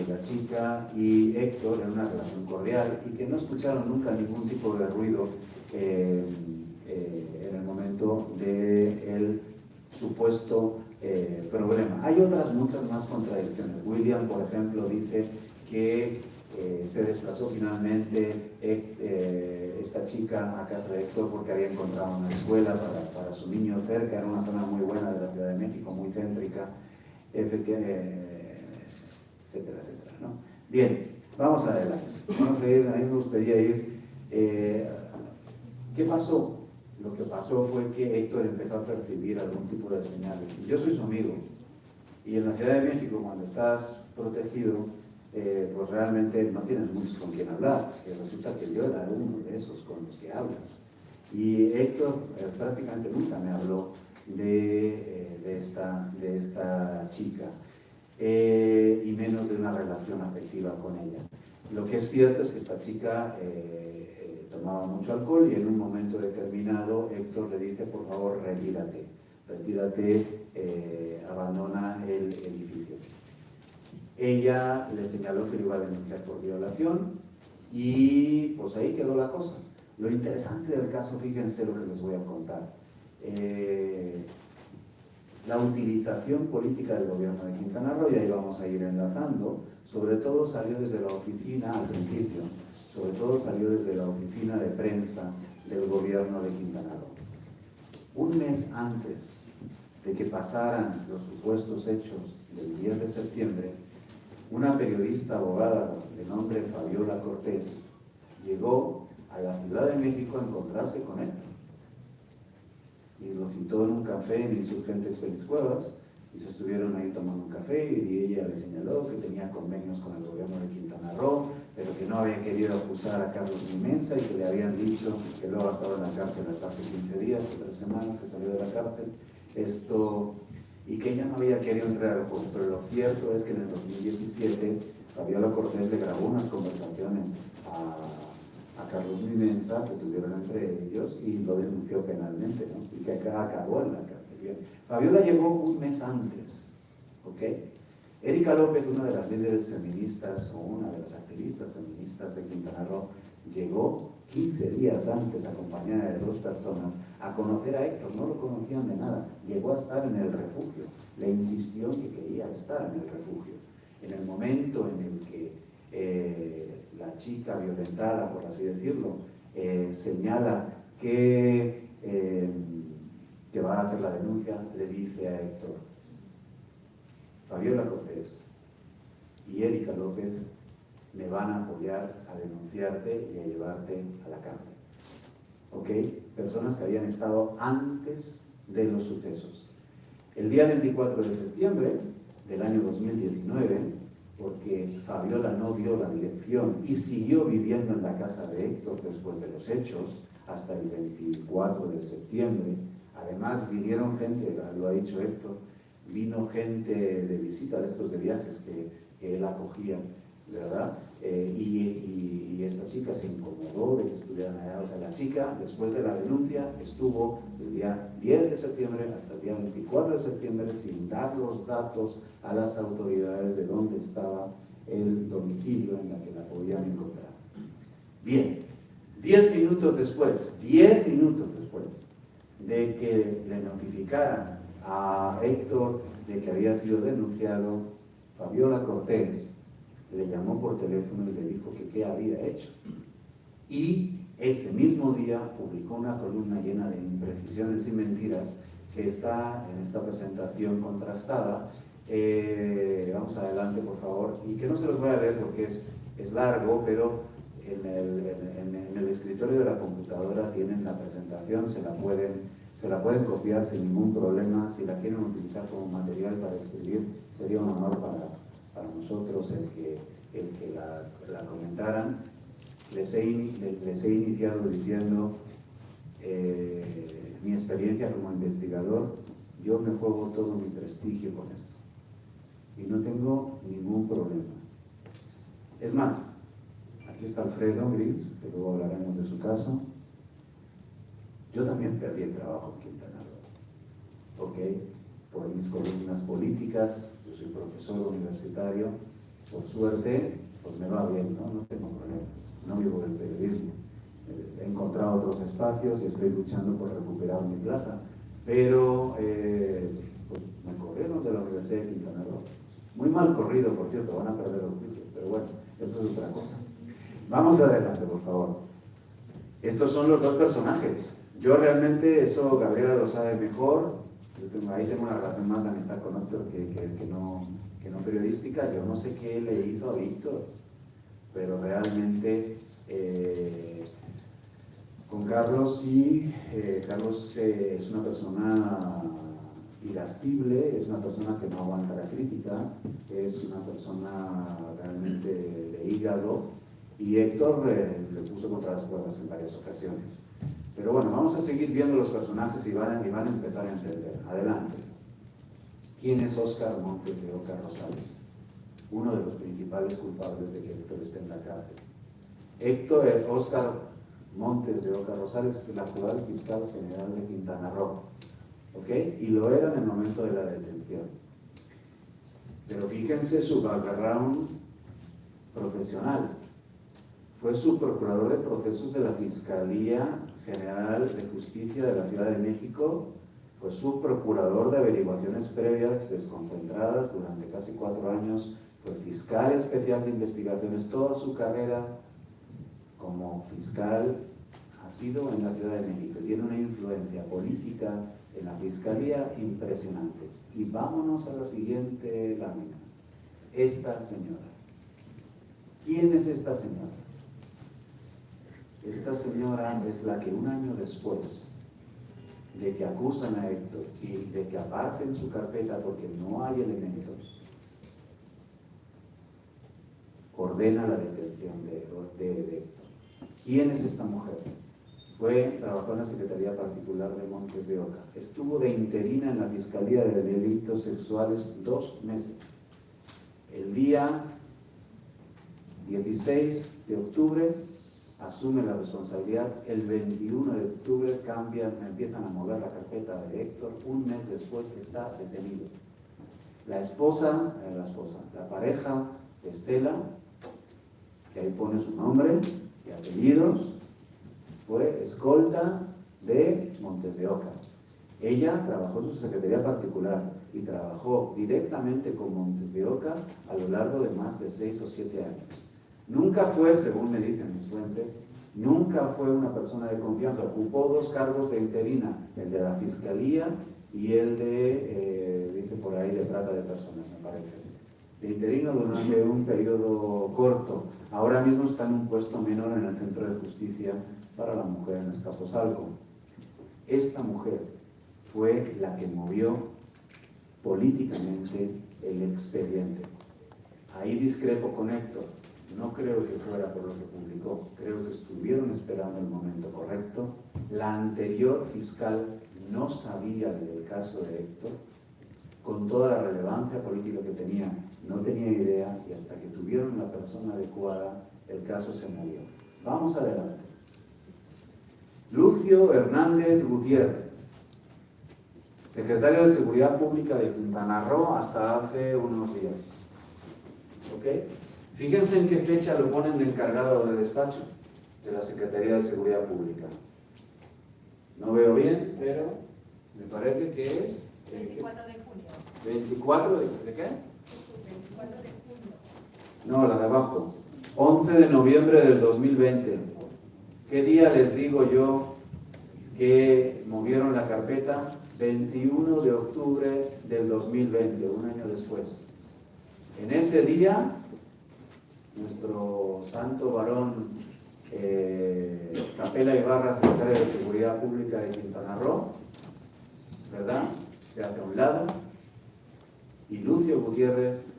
la chica y Héctor era una relación cordial y que no escucharon nunca ningún tipo de ruido en el momento del supuesto problema. Hay otras muchas más contradicciones. William, por ejemplo, dice que se desplazó finalmente esta chica a casa de Héctor porque había encontrado una escuela para su niño cerca, era una zona muy buena de la Ciudad de México, muy céntrica, etcétera, etcétera, ¿no? Bien, vamos adelante. Vamos a ir, a mí me gustaría ir. ¿Qué pasó? Lo que pasó fue que Héctor empezó a percibir algún tipo de señales. Yo soy su amigo, y en la Ciudad de México, cuando estás protegido, pues realmente no tienes muchos con quien hablar, que resulta que yo era uno de esos con los que hablas. Y Héctor prácticamente nunca me habló de esta chica, y menos de una relación afectiva con ella. Lo que es cierto es que esta chica tomaba mucho alcohol y en un momento determinado Héctor le dice: por favor, retírate, abandona el edificio. Ella le señaló que lo iba a denunciar por violación y pues ahí quedó la cosa. Lo interesante del caso, fíjense lo que les voy a contar. La utilización política del gobierno de Quintana Roo, y ahí vamos a ir enlazando, sobre todo salió desde la oficina, al principio, sobre todo salió desde la oficina de prensa del gobierno de Quintana Roo. Un mes antes de que pasaran los supuestos hechos del 10 de septiembre, una periodista abogada de nombre Fabiola Cortés llegó a la Ciudad de México a encontrarse con Héctor. Y lo citó en un café en Insurgentes Félix Cuevas, y se estuvieron ahí tomando un café, y ella le señaló que tenía convenios con el gobierno de Quintana Roo, pero que no había querido acusar a Carlos Mimensa y que le habían dicho que luego ha estado en la cárcel hasta hace 15 días o 3 semanas que salió de la cárcel, y que ella no había querido entrar al juego. Pero lo cierto es que en el 2017 Fabiola Cortés le grabó unas conversaciones a Carlos Mimensa que tuvieron entre ellos y lo denunció penalmente, ¿no? Y que acá acabó en la cárcel. Bien. Fabiola llegó un mes antes, ¿ok? Erika López, una de las líderes feministas o una de las activistas feministas de Quintana Roo, llegó 15 días antes, acompañada de 2 personas, a conocer a Héctor. No lo conocían de nada, llegó a estar en el refugio, le insistió que quería estar en el refugio. En el momento en el que la chica violentada, por así decirlo, señala que va a hacer la denuncia, le dice a Héctor: Fabiola Cortés y Erika López me van a apoyar a denunciarte y a llevarte a la cárcel. ¿Ok? Personas que habían estado antes de los sucesos. El día 24 de septiembre del año 2019, porque Fabiola no dio la dirección y siguió viviendo en la casa de Héctor después de los hechos hasta el 24 de septiembre. Además, vinieron gente, lo ha dicho Héctor, vino gente de visita de estos de viajes que él acogía, ¿verdad? Y esta chica se incomodó de que estuvieran allá. O sea, la chica, después de la denuncia, estuvo el día 10 de septiembre hasta el día 24 de septiembre sin dar los datos a las autoridades de dónde estaba el domicilio en la que la podían encontrar. Bien, 10 minutos después de que le notificaran a Héctor de que había sido denunciado, Fabiola Cortés le llamó por teléfono y le dijo que qué había hecho. Y ese mismo día publicó una columna llena de imprecisiones y mentiras que está en esta presentación contrastada. Vamos adelante, por favor, y que no se los voy a leer porque es largo, pero en el escritorio de la computadora tienen la presentación, se la pueden copiar sin ningún problema. Si la quieren utilizar como material para escribir, sería un honor para nosotros el que la comentaran. Les he iniciado diciendo mi experiencia como investigador. Yo me juego todo mi prestigio con esto y no tengo ningún problema. Es más, aquí está Alfredo Gris, que luego hablaremos de su caso. Yo también perdí el trabajo en Quintana Roo, ¿ok? Por mis columnas políticas. Yo soy profesor universitario, por suerte, pues me va bien, ¿no? No tengo problemas, no vivo del periodismo. He encontrado otros espacios y estoy luchando por recuperar mi plaza, pero pues me corrieron de la Universidad de Quintana Roo. Muy mal corrido, por cierto, van a perder los juicios, pero bueno, eso es otra cosa. Vamos adelante, por favor. Estos son los dos personajes. Yo realmente, eso Gabriela lo sabe mejor. Ahí tengo una relación más de amistad con Héctor que no periodística. Yo no sé qué le hizo a Víctor, pero realmente con Carlos sí. Carlos es una persona irascible, es una persona que no aguanta la crítica, es una persona realmente de hígado, y Héctor le puso contra las cuerdas en varias ocasiones. Pero bueno, vamos a seguir viendo los personajes y van a empezar a entender. Adelante. ¿Quién es Óscar Montes de Oca Rosales? Uno de los principales culpables de que Héctor esté en la cárcel. Óscar Montes de Oca Rosales es el actual fiscal general de Quintana Roo, ¿ok? Y lo era en el momento de la detención. Pero fíjense su background profesional. Fue subprocurador de procesos de la Fiscalía General de Justicia de la Ciudad de México, fue subprocurador de averiguaciones previas desconcentradas durante casi 4 años, fue fiscal especial de investigaciones. Toda su carrera como fiscal ha sido en la Ciudad de México. Tiene una influencia política en la Fiscalía impresionante. Y vámonos a la siguiente lámina. Esta señora. ¿Quién es esta señora? Esta señora es la que un año después de que acusan a Héctor y de que aparten su carpeta porque no hay elementos, ordena la detención de Héctor. ¿Quién es esta mujer? Trabajó en la Secretaría Particular de Montes de Oca. Estuvo de interina en la Fiscalía de Delitos Sexuales 2 meses. El día 16 de octubre asume la responsabilidad. El 21 de octubre empiezan a mover la carpeta de Héctor. Un mes después está detenido. La pareja de Estela, que ahí pone su nombre y apellidos, fue escolta de Montes de Oca. Ella trabajó en su secretaría particular y trabajó directamente con Montes de Oca a lo largo de más de 6 o 7 años. Nunca fue, según me dicen mis fuentes, nunca fue una persona de confianza. Ocupó 2 cargos de interina, el de la Fiscalía y el de, dice por ahí, de trata de personas, me parece. De interino durante un periodo corto. Ahora mismo está en un puesto menor en el Centro de Justicia para la Mujer en Azcapotzalco. Esta mujer fue la que movió políticamente el expediente. Ahí discrepo con Héctor. No creo que fuera por lo que publicó, creo que estuvieron esperando el momento correcto. La anterior fiscal no sabía del caso de Héctor, con toda la relevancia política que tenía, no tenía idea, y hasta que tuvieron la persona adecuada, el caso se movió. Vamos adelante. Lucio Hernández Gutiérrez, secretario de Seguridad Pública de Quintana Roo hasta hace unos días. ¿Ok? Fíjense en qué fecha lo ponen de encargado de despacho de la Secretaría de Seguridad Pública. No veo bien, pero me parece que es... 24 de junio. 24 de qué? 24 de junio. No, la de abajo. 11 de noviembre del 2020. ¿Qué día les digo yo que movieron la carpeta? 21 de octubre del 2020, un año después. En ese día, nuestro santo varón Capela Ibarra, secretario de Seguridad Pública de Quintana Roo, ¿verdad?, se hace a un lado, y Lucio Gutiérrez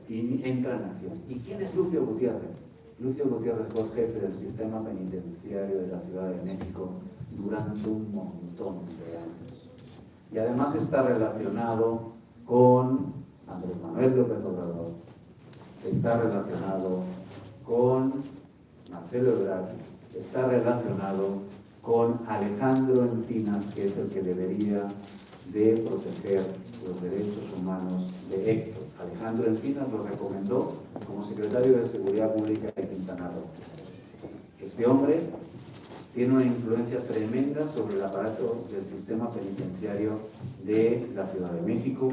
entra en acción. ¿Y quién es Lucio Gutiérrez? Lucio Gutiérrez fue jefe del sistema penitenciario de la Ciudad de México durante un montón de años. Y además está relacionado con Andrés Manuel López Obrador, está relacionado con Marcelo Ebrard, está relacionado con Alejandro Encinas, que es el que debería de proteger los derechos humanos de Héctor. Alejandro Encinas lo recomendó como secretario de Seguridad Pública de Quintana Roo. Este hombre tiene una influencia tremenda sobre el aparato del sistema penitenciario de la Ciudad de México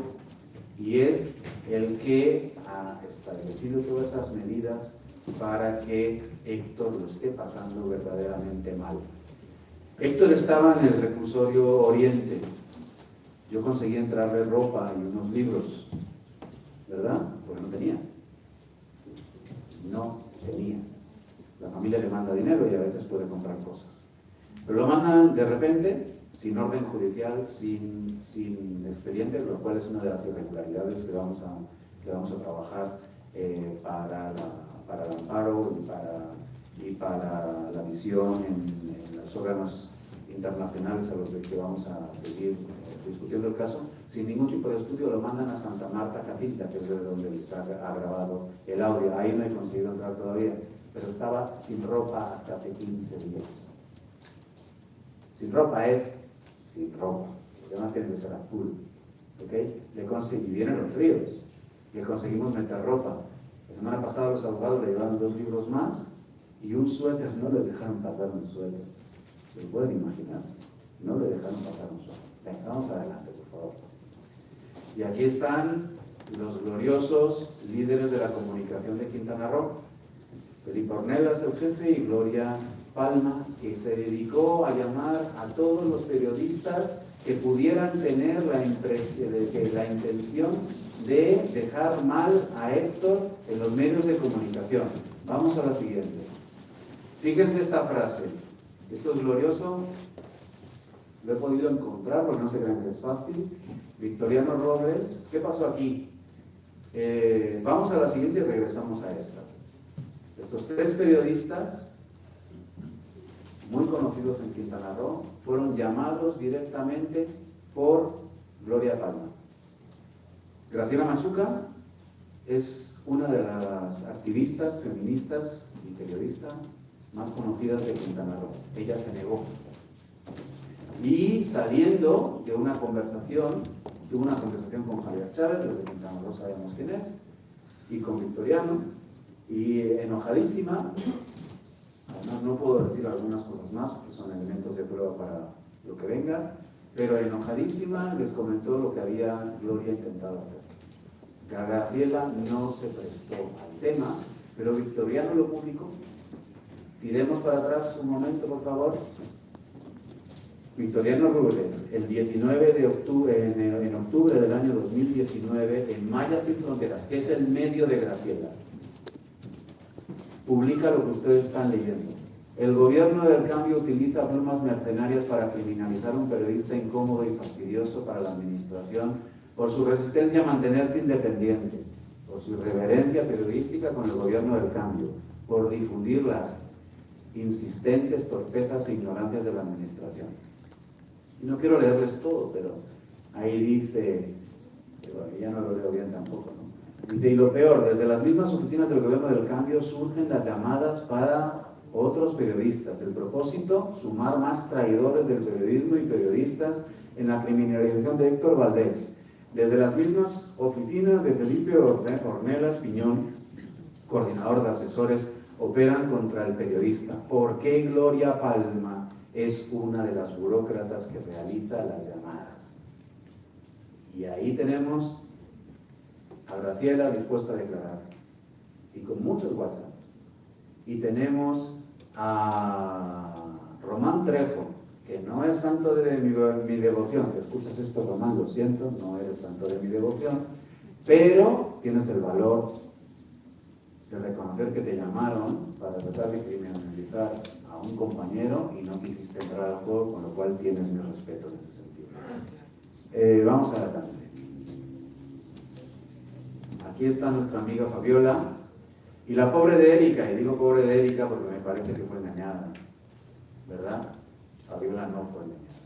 y es el que ha establecido todas esas medidas para que Héctor lo esté pasando verdaderamente mal. Héctor estaba en el reclusorio Oriente. Yo conseguí entrarle ropa y unos libros, ¿verdad? Porque no tenía. No tenía. La familia le manda dinero y a veces puede comprar cosas. Pero lo mandan de repente, sin orden judicial, sin expediente, lo cual es una de las irregularidades que vamos a trabajar para el amparo y para la visión en los órganos internacionales a los que vamos a seguir discutiendo el caso. Sin ningún tipo de estudio lo mandan a Santa Marta Catita, que es de donde les ha grabado el audio. Ahí no he conseguido entrar todavía, pero estaba sin ropa hasta hace 15 días. Sin ropa es sin ropa, además tiene que ser azul, ¿ok? Y vienen los fríos, le conseguimos meter ropa. La semana pasada los abogados le llevaron 2 libros más y un suéter, no le dejaron pasar un suéter. ¿Se lo pueden imaginar? No le dejaron pasar un suéter. Venga, vamos adelante, por favor. Y aquí están los gloriosos líderes de la comunicación de Quintana Roo. Felipe Ornelas, el jefe, y Gloria Palma, que se dedicó a llamar a todos los periodistas que pudieran tener la intención de dejar mal a Héctor en los medios de comunicación. Vamos a la siguiente. Fíjense esta frase. Esto es glorioso. Lo he podido encontrar porque no se crean que es fácil. Victoriano Robles. ¿Qué pasó aquí? Vamos a la siguiente y regresamos a esta. Estos 3 periodistas muy conocidos en Quintana Roo fueron llamados directamente por Gloria Palma. Graciela Machuca es una de las activistas, feministas y periodistas más conocidas de Quintana Roo. Ella se negó. Y saliendo de una conversación, tuvo una conversación con Javier Chávez, los de Quintana Roo sabemos quién es, y con Victoriano, y enojadísima. Además no puedo decir algunas cosas más, porque son elementos de prueba para lo que venga, pero enojadísima les comentó lo que había Gloria intentado hacer. Graciela no se prestó al tema, pero Victoriano lo publicó. Tiremos para atrás un momento, por favor. Victoriano Robles, el 19 de octubre, en octubre del año 2019, en Mayas Sin Fronteras, que es el medio de Graciela, publica lo que ustedes están leyendo. El gobierno del cambio utiliza plumas mercenarias para criminalizar a un periodista incómodo y fastidioso para la administración por su resistencia a mantenerse independiente, por su irreverencia periodística con el gobierno del cambio, por difundir las insistentes torpezas e ignorancias de la administración. Y no quiero leerles todo, pero ahí dice Y bueno, ya no lo leo bien tampoco, ¿no? Dice, y lo peor, desde las mismas oficinas del Gobierno del Cambio surgen las llamadas para otros periodistas. El propósito, sumar más traidores del periodismo y periodistas en la criminalización de Héctor Valdés. Desde las mismas oficinas de Felipe Ornelas Piñón, coordinador de asesores, operan contra el periodista. ¿Por qué Gloria Palma es una de las burócratas que realiza las llamadas? Y ahí tenemos a Graciela dispuesta a declarar, y con muchos WhatsApp. Y tenemos a Román Trejo, que no es santo de mi devoción. Si escuchas esto, Román, lo siento, no eres santo de mi devoción, pero tienes el valor de reconocer que te llamaron para tratar de criminalizar a un compañero y no quisiste entrar al juego, con lo cual tienes mi respeto en ese sentido. Vamos adelante. Aquí está nuestra amiga Fabiola y la pobre de Erika, y digo pobre de Erika porque me parece que fue engañada, ¿verdad? Fabiola no fue engañada,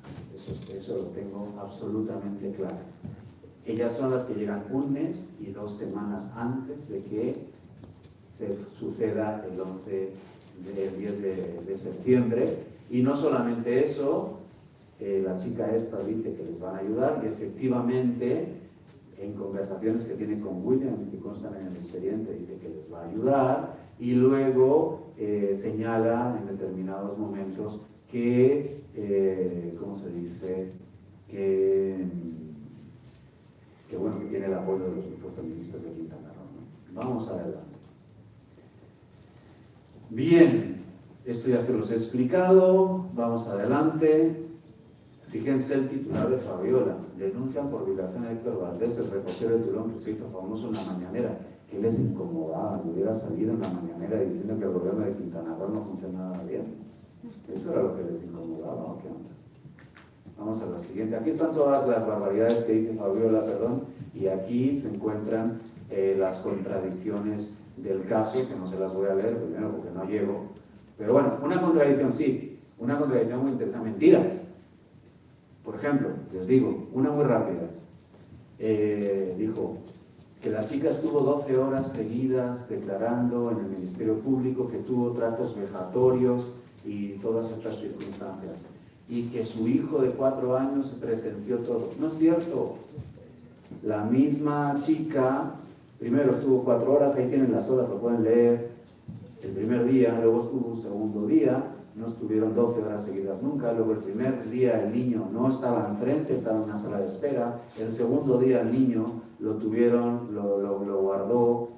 eso lo tengo absolutamente claro. Ellas son las que llegan un mes y 2 semanas antes de que se suceda el 10 de septiembre, y no solamente eso, la chica esta dice que les van a ayudar, y efectivamente en conversaciones que tiene con William, que constan en el expediente, dice que les va a ayudar, y luego señala en determinados momentos que, ¿cómo se dice?, que bueno, que tiene el apoyo de los grupos feministas de Quintana Roo, ¿no? Vamos adelante. Bien, esto ya se los he explicado, vamos adelante. Fíjense el titular de Fabiola: denuncian por violación a Héctor Valdés, el reportero de Tulón que se hizo famoso en la mañanera. ¿Qué les incomodaba? Que hubiera salido en la mañanera diciendo que el gobierno de Quintana Roo no funcionaba bien. ¿Eso era lo que les incomodaba o qué onda? Vamos a la siguiente. Aquí están todas las barbaridades que dice Fabiola, perdón, y aquí se encuentran las contradicciones del caso, que no se las voy a leer primero porque no llego. Pero bueno, una contradicción sí, una contradicción muy interesante. Mentiras. Por ejemplo, les digo, una muy rápida. Dijo que la chica estuvo 12 horas seguidas declarando en el Ministerio Público que tuvo tratos vejatorios y todas estas circunstancias, y que su hijo de 4 años presenció todo. No es cierto. La misma chica primero estuvo 4 horas, ahí tienen las horas, lo pueden leer, el primer día, luego estuvo un segundo día, no estuvieron 12 horas seguidas nunca, luego el primer día el niño no estaba enfrente, estaba en una sala de espera, el segundo día el niño lo tuvieron, lo guardó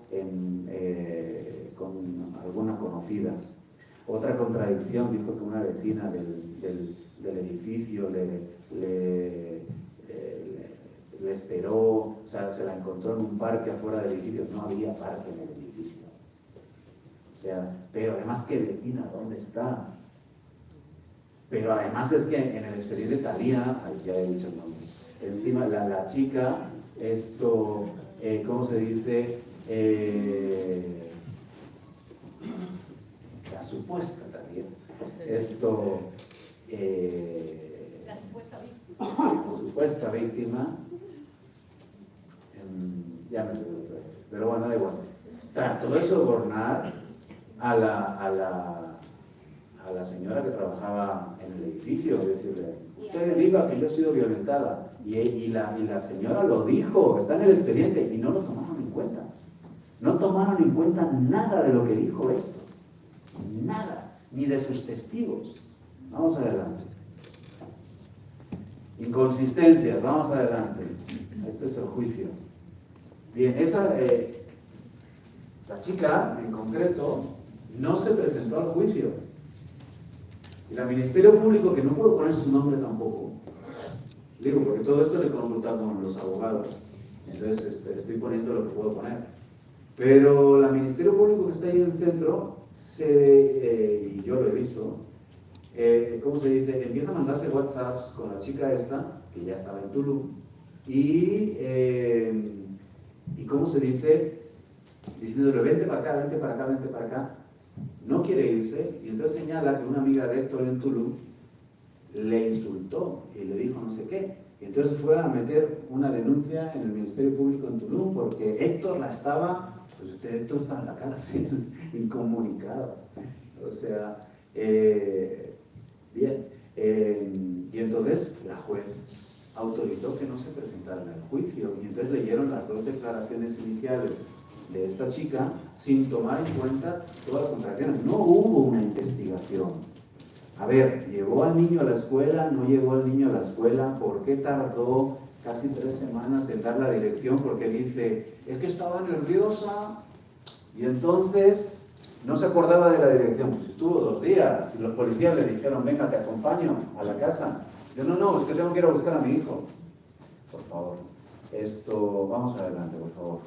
con alguna conocida. Otra contradicción, dijo que una vecina del edificio le esperó, o sea, se la encontró en un parque afuera del edificio. No había parque en el edificio. O sea, pero además, ¿qué vecina? ¿Dónde está? Pero además es que en el expediente Talía, ya he dicho el nombre, encima la chica, ¿cómo se dice? La supuesta también. La supuesta víctima. La supuesta víctima, ya me olvidé otra vez, pero bueno, da igual. Trató de sobornar a la señora que trabajaba en el edificio, decirle, usted diga que yo he sido violentada, y la señora lo dijo, está en el expediente, y no lo tomaron en cuenta. No tomaron en cuenta nada de lo que dijo esto, nada, ni de sus testigos. Vamos adelante. Inconsistencias, vamos adelante. Este es el juicio. Bien, la chica en concreto no se presentó al juicio. Y el Ministerio Público, que no puedo poner su nombre tampoco, digo, porque todo esto le he consultado con los abogados, entonces estoy poniendo lo que puedo poner. Pero el Ministerio Público que está ahí en el centro, y yo lo he visto, ¿cómo se dice? Empieza a mandarse WhatsApps con la chica esta, que ya estaba en Tulum, y ¿cómo se dice? Diciéndole, vente para acá, vente para acá, vente para acá. No quiere irse, y entonces señala que una amiga de Héctor en Tulum le insultó y le dijo no sé qué. Y entonces fue a meter una denuncia en el Ministerio Público en Tulum porque Héctor la estaba, pues Héctor estaba en la cárcel, incomunicado. O sea, bien. Y entonces la juez autorizó que no se presentaran al juicio y entonces leyeron las dos declaraciones iniciales de esta chica sin tomar en cuenta todas las contradicciones. No hubo una investigación. A ver, ¿llevó al niño a la escuela? ¿No llevó al niño a la escuela? ¿Por qué tardó casi 3 semanas en dar la dirección? Porque dice, es que estaba nerviosa y entonces no se acordaba de la dirección. Pues estuvo 2 días y los policías le dijeron, venga, te acompaño a la casa. Yo, no, es que tengo que ir a buscar a mi hijo. Por favor, vamos adelante, por favor.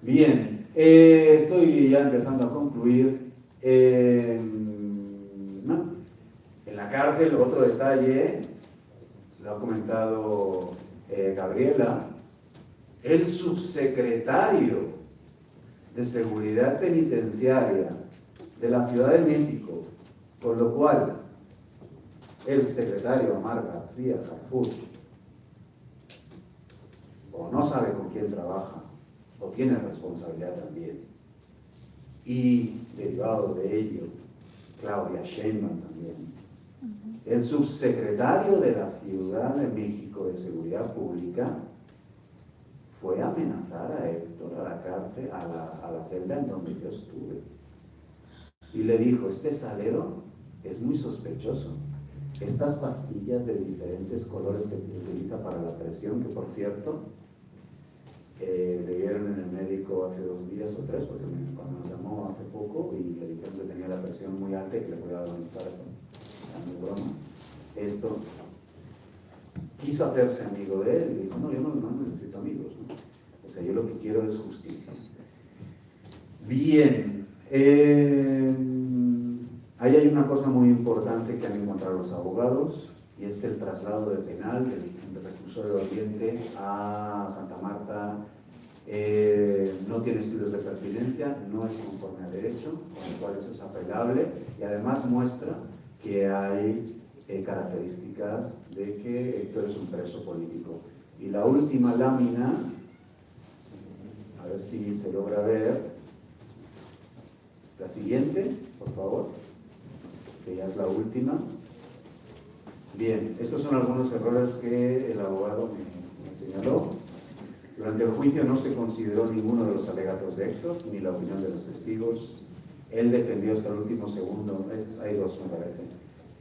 Bien, estoy ya empezando a concluir. En la cárcel, otro detalle, lo ha comentado Gabriela, el subsecretario de Seguridad Penitenciaria de la Ciudad de México, con lo cual el secretario Omar García Harfuch o no sabe con quién trabaja o tiene responsabilidad también, y derivado de ello Claudia Sheinbaum también, el subsecretario de la Ciudad de México de Seguridad Pública fue a amenazar a Héctor a la cárcel, a la celda en donde yo estuve, y le dijo, este salero es muy sospechoso. Estas pastillas de diferentes colores que utiliza para la presión, que por cierto, le dieron en el médico hace 2 días o 3, porque cuando nos llamó hace poco y le dijeron que tenía la presión muy alta y que le podía dar un infarto. No es broma. Esto quiso hacerse amigo de él y dijo, no, yo no necesito amigos, ¿no? O sea, yo lo que quiero es justicia. Bien. Ahí hay una cosa muy importante que han encontrado los abogados, y es que el traslado de penal del reclusorio de Oriente a Santa Marta no tiene estudios de pertinencia, no es conforme a derecho, con lo cual eso es apelable, y además muestra que hay características de que Héctor es un preso político. Y la última lámina, a ver si se logra ver, la siguiente, por favor, que ya es la última. Bien, estos son algunos errores que el abogado me señaló. Durante el juicio no se consideró ninguno de los alegatos de Héctor, ni la opinión de los testigos. Él defendió hasta el último segundo, hay 2 me parece,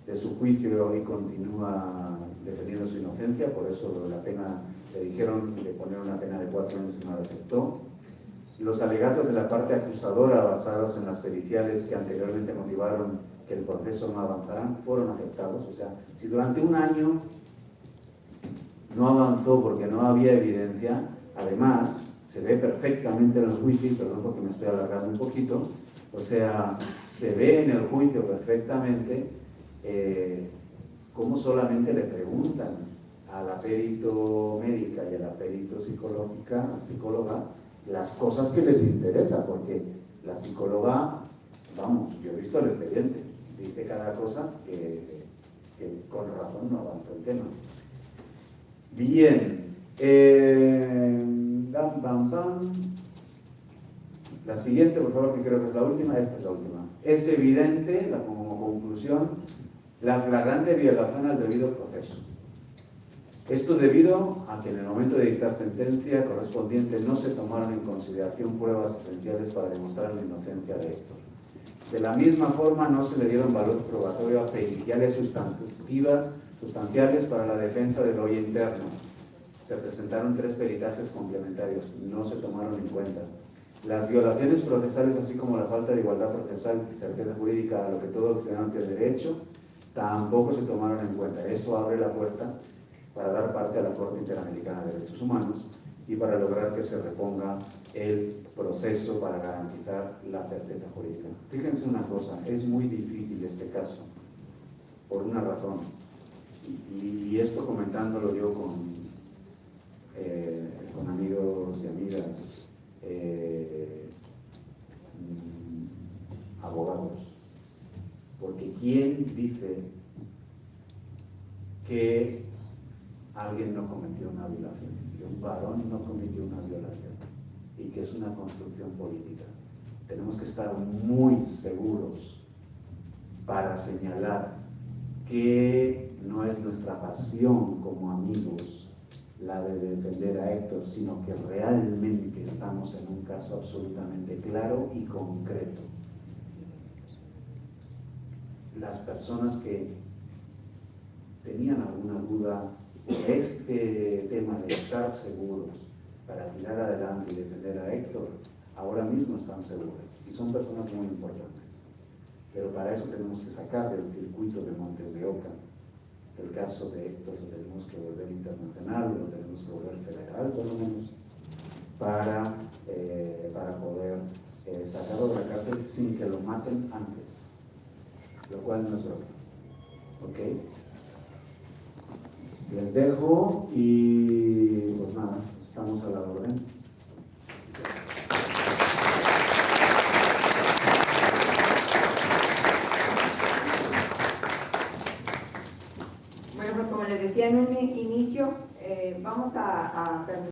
de su juicio y continúa defendiendo su inocencia, por eso la pena, le dijeron de poner una pena de 4 años y no la aceptó. Los alegatos de la parte acusadora, basados en las periciales que anteriormente motivaron que el proceso no avanzara, fueron aceptados. O sea, si durante 1 año no avanzó porque no había evidencia, además se ve perfectamente en el juicio, perdón porque me estoy alargando un poquito, o sea, se ve en el juicio perfectamente cómo solamente le preguntan a la perito médica y a la perito psicóloga, las cosas que les interesa, porque la psicóloga, vamos, yo he visto el expediente, dice cada cosa que con razón no avanza el tema. Bien, la siguiente, por favor, que creo que es la última, esta es la última. Es evidente, como conclusión, la flagrante violación al debido proceso. Esto debido a que en el momento de dictar sentencia correspondiente no se tomaron en consideración pruebas esenciales para demostrar la inocencia de Héctor. De la misma forma, no se le dieron valor probatorio a periciales sustanciales para la defensa del hoy interno. Se presentaron 3 peritajes complementarios, no se tomaron en cuenta. Las violaciones procesales, así como la falta de igualdad procesal y certeza jurídica a lo que todo ciudadano tiene derecho, tampoco se tomaron en cuenta. Eso abre la puerta para dar parte a la Corte Interamericana de Derechos Humanos y para lograr que se reponga el proceso para garantizar la certeza jurídica. Fíjense una cosa, es muy difícil este caso, por una razón, y esto comentándolo yo con amigos y amigas abogados, porque ¿quién dice que alguien no cometió una violación, que un varón no cometió una violación y que es una construcción política. Tenemos que estar muy seguros para señalar que no es nuestra pasión como amigos la de defender a Héctor, sino que realmente estamos en un caso absolutamente claro y concreto. Las personas que tenían alguna duda de este tema de estar seguros para tirar adelante y defender a Héctor, ahora mismo están seguras y son personas muy importantes. Pero para eso tenemos que sacar del circuito de Montes de Oca. El caso de Héctor lo tenemos que volver internacional, lo tenemos que volver federal, por lo menos, para poder sacarlo de la cárcel sin que lo maten antes, lo cual no es broma. ¿Ok? Les dejo y pues nada, estamos a la orden. Bueno, pues como les decía en un inicio, vamos a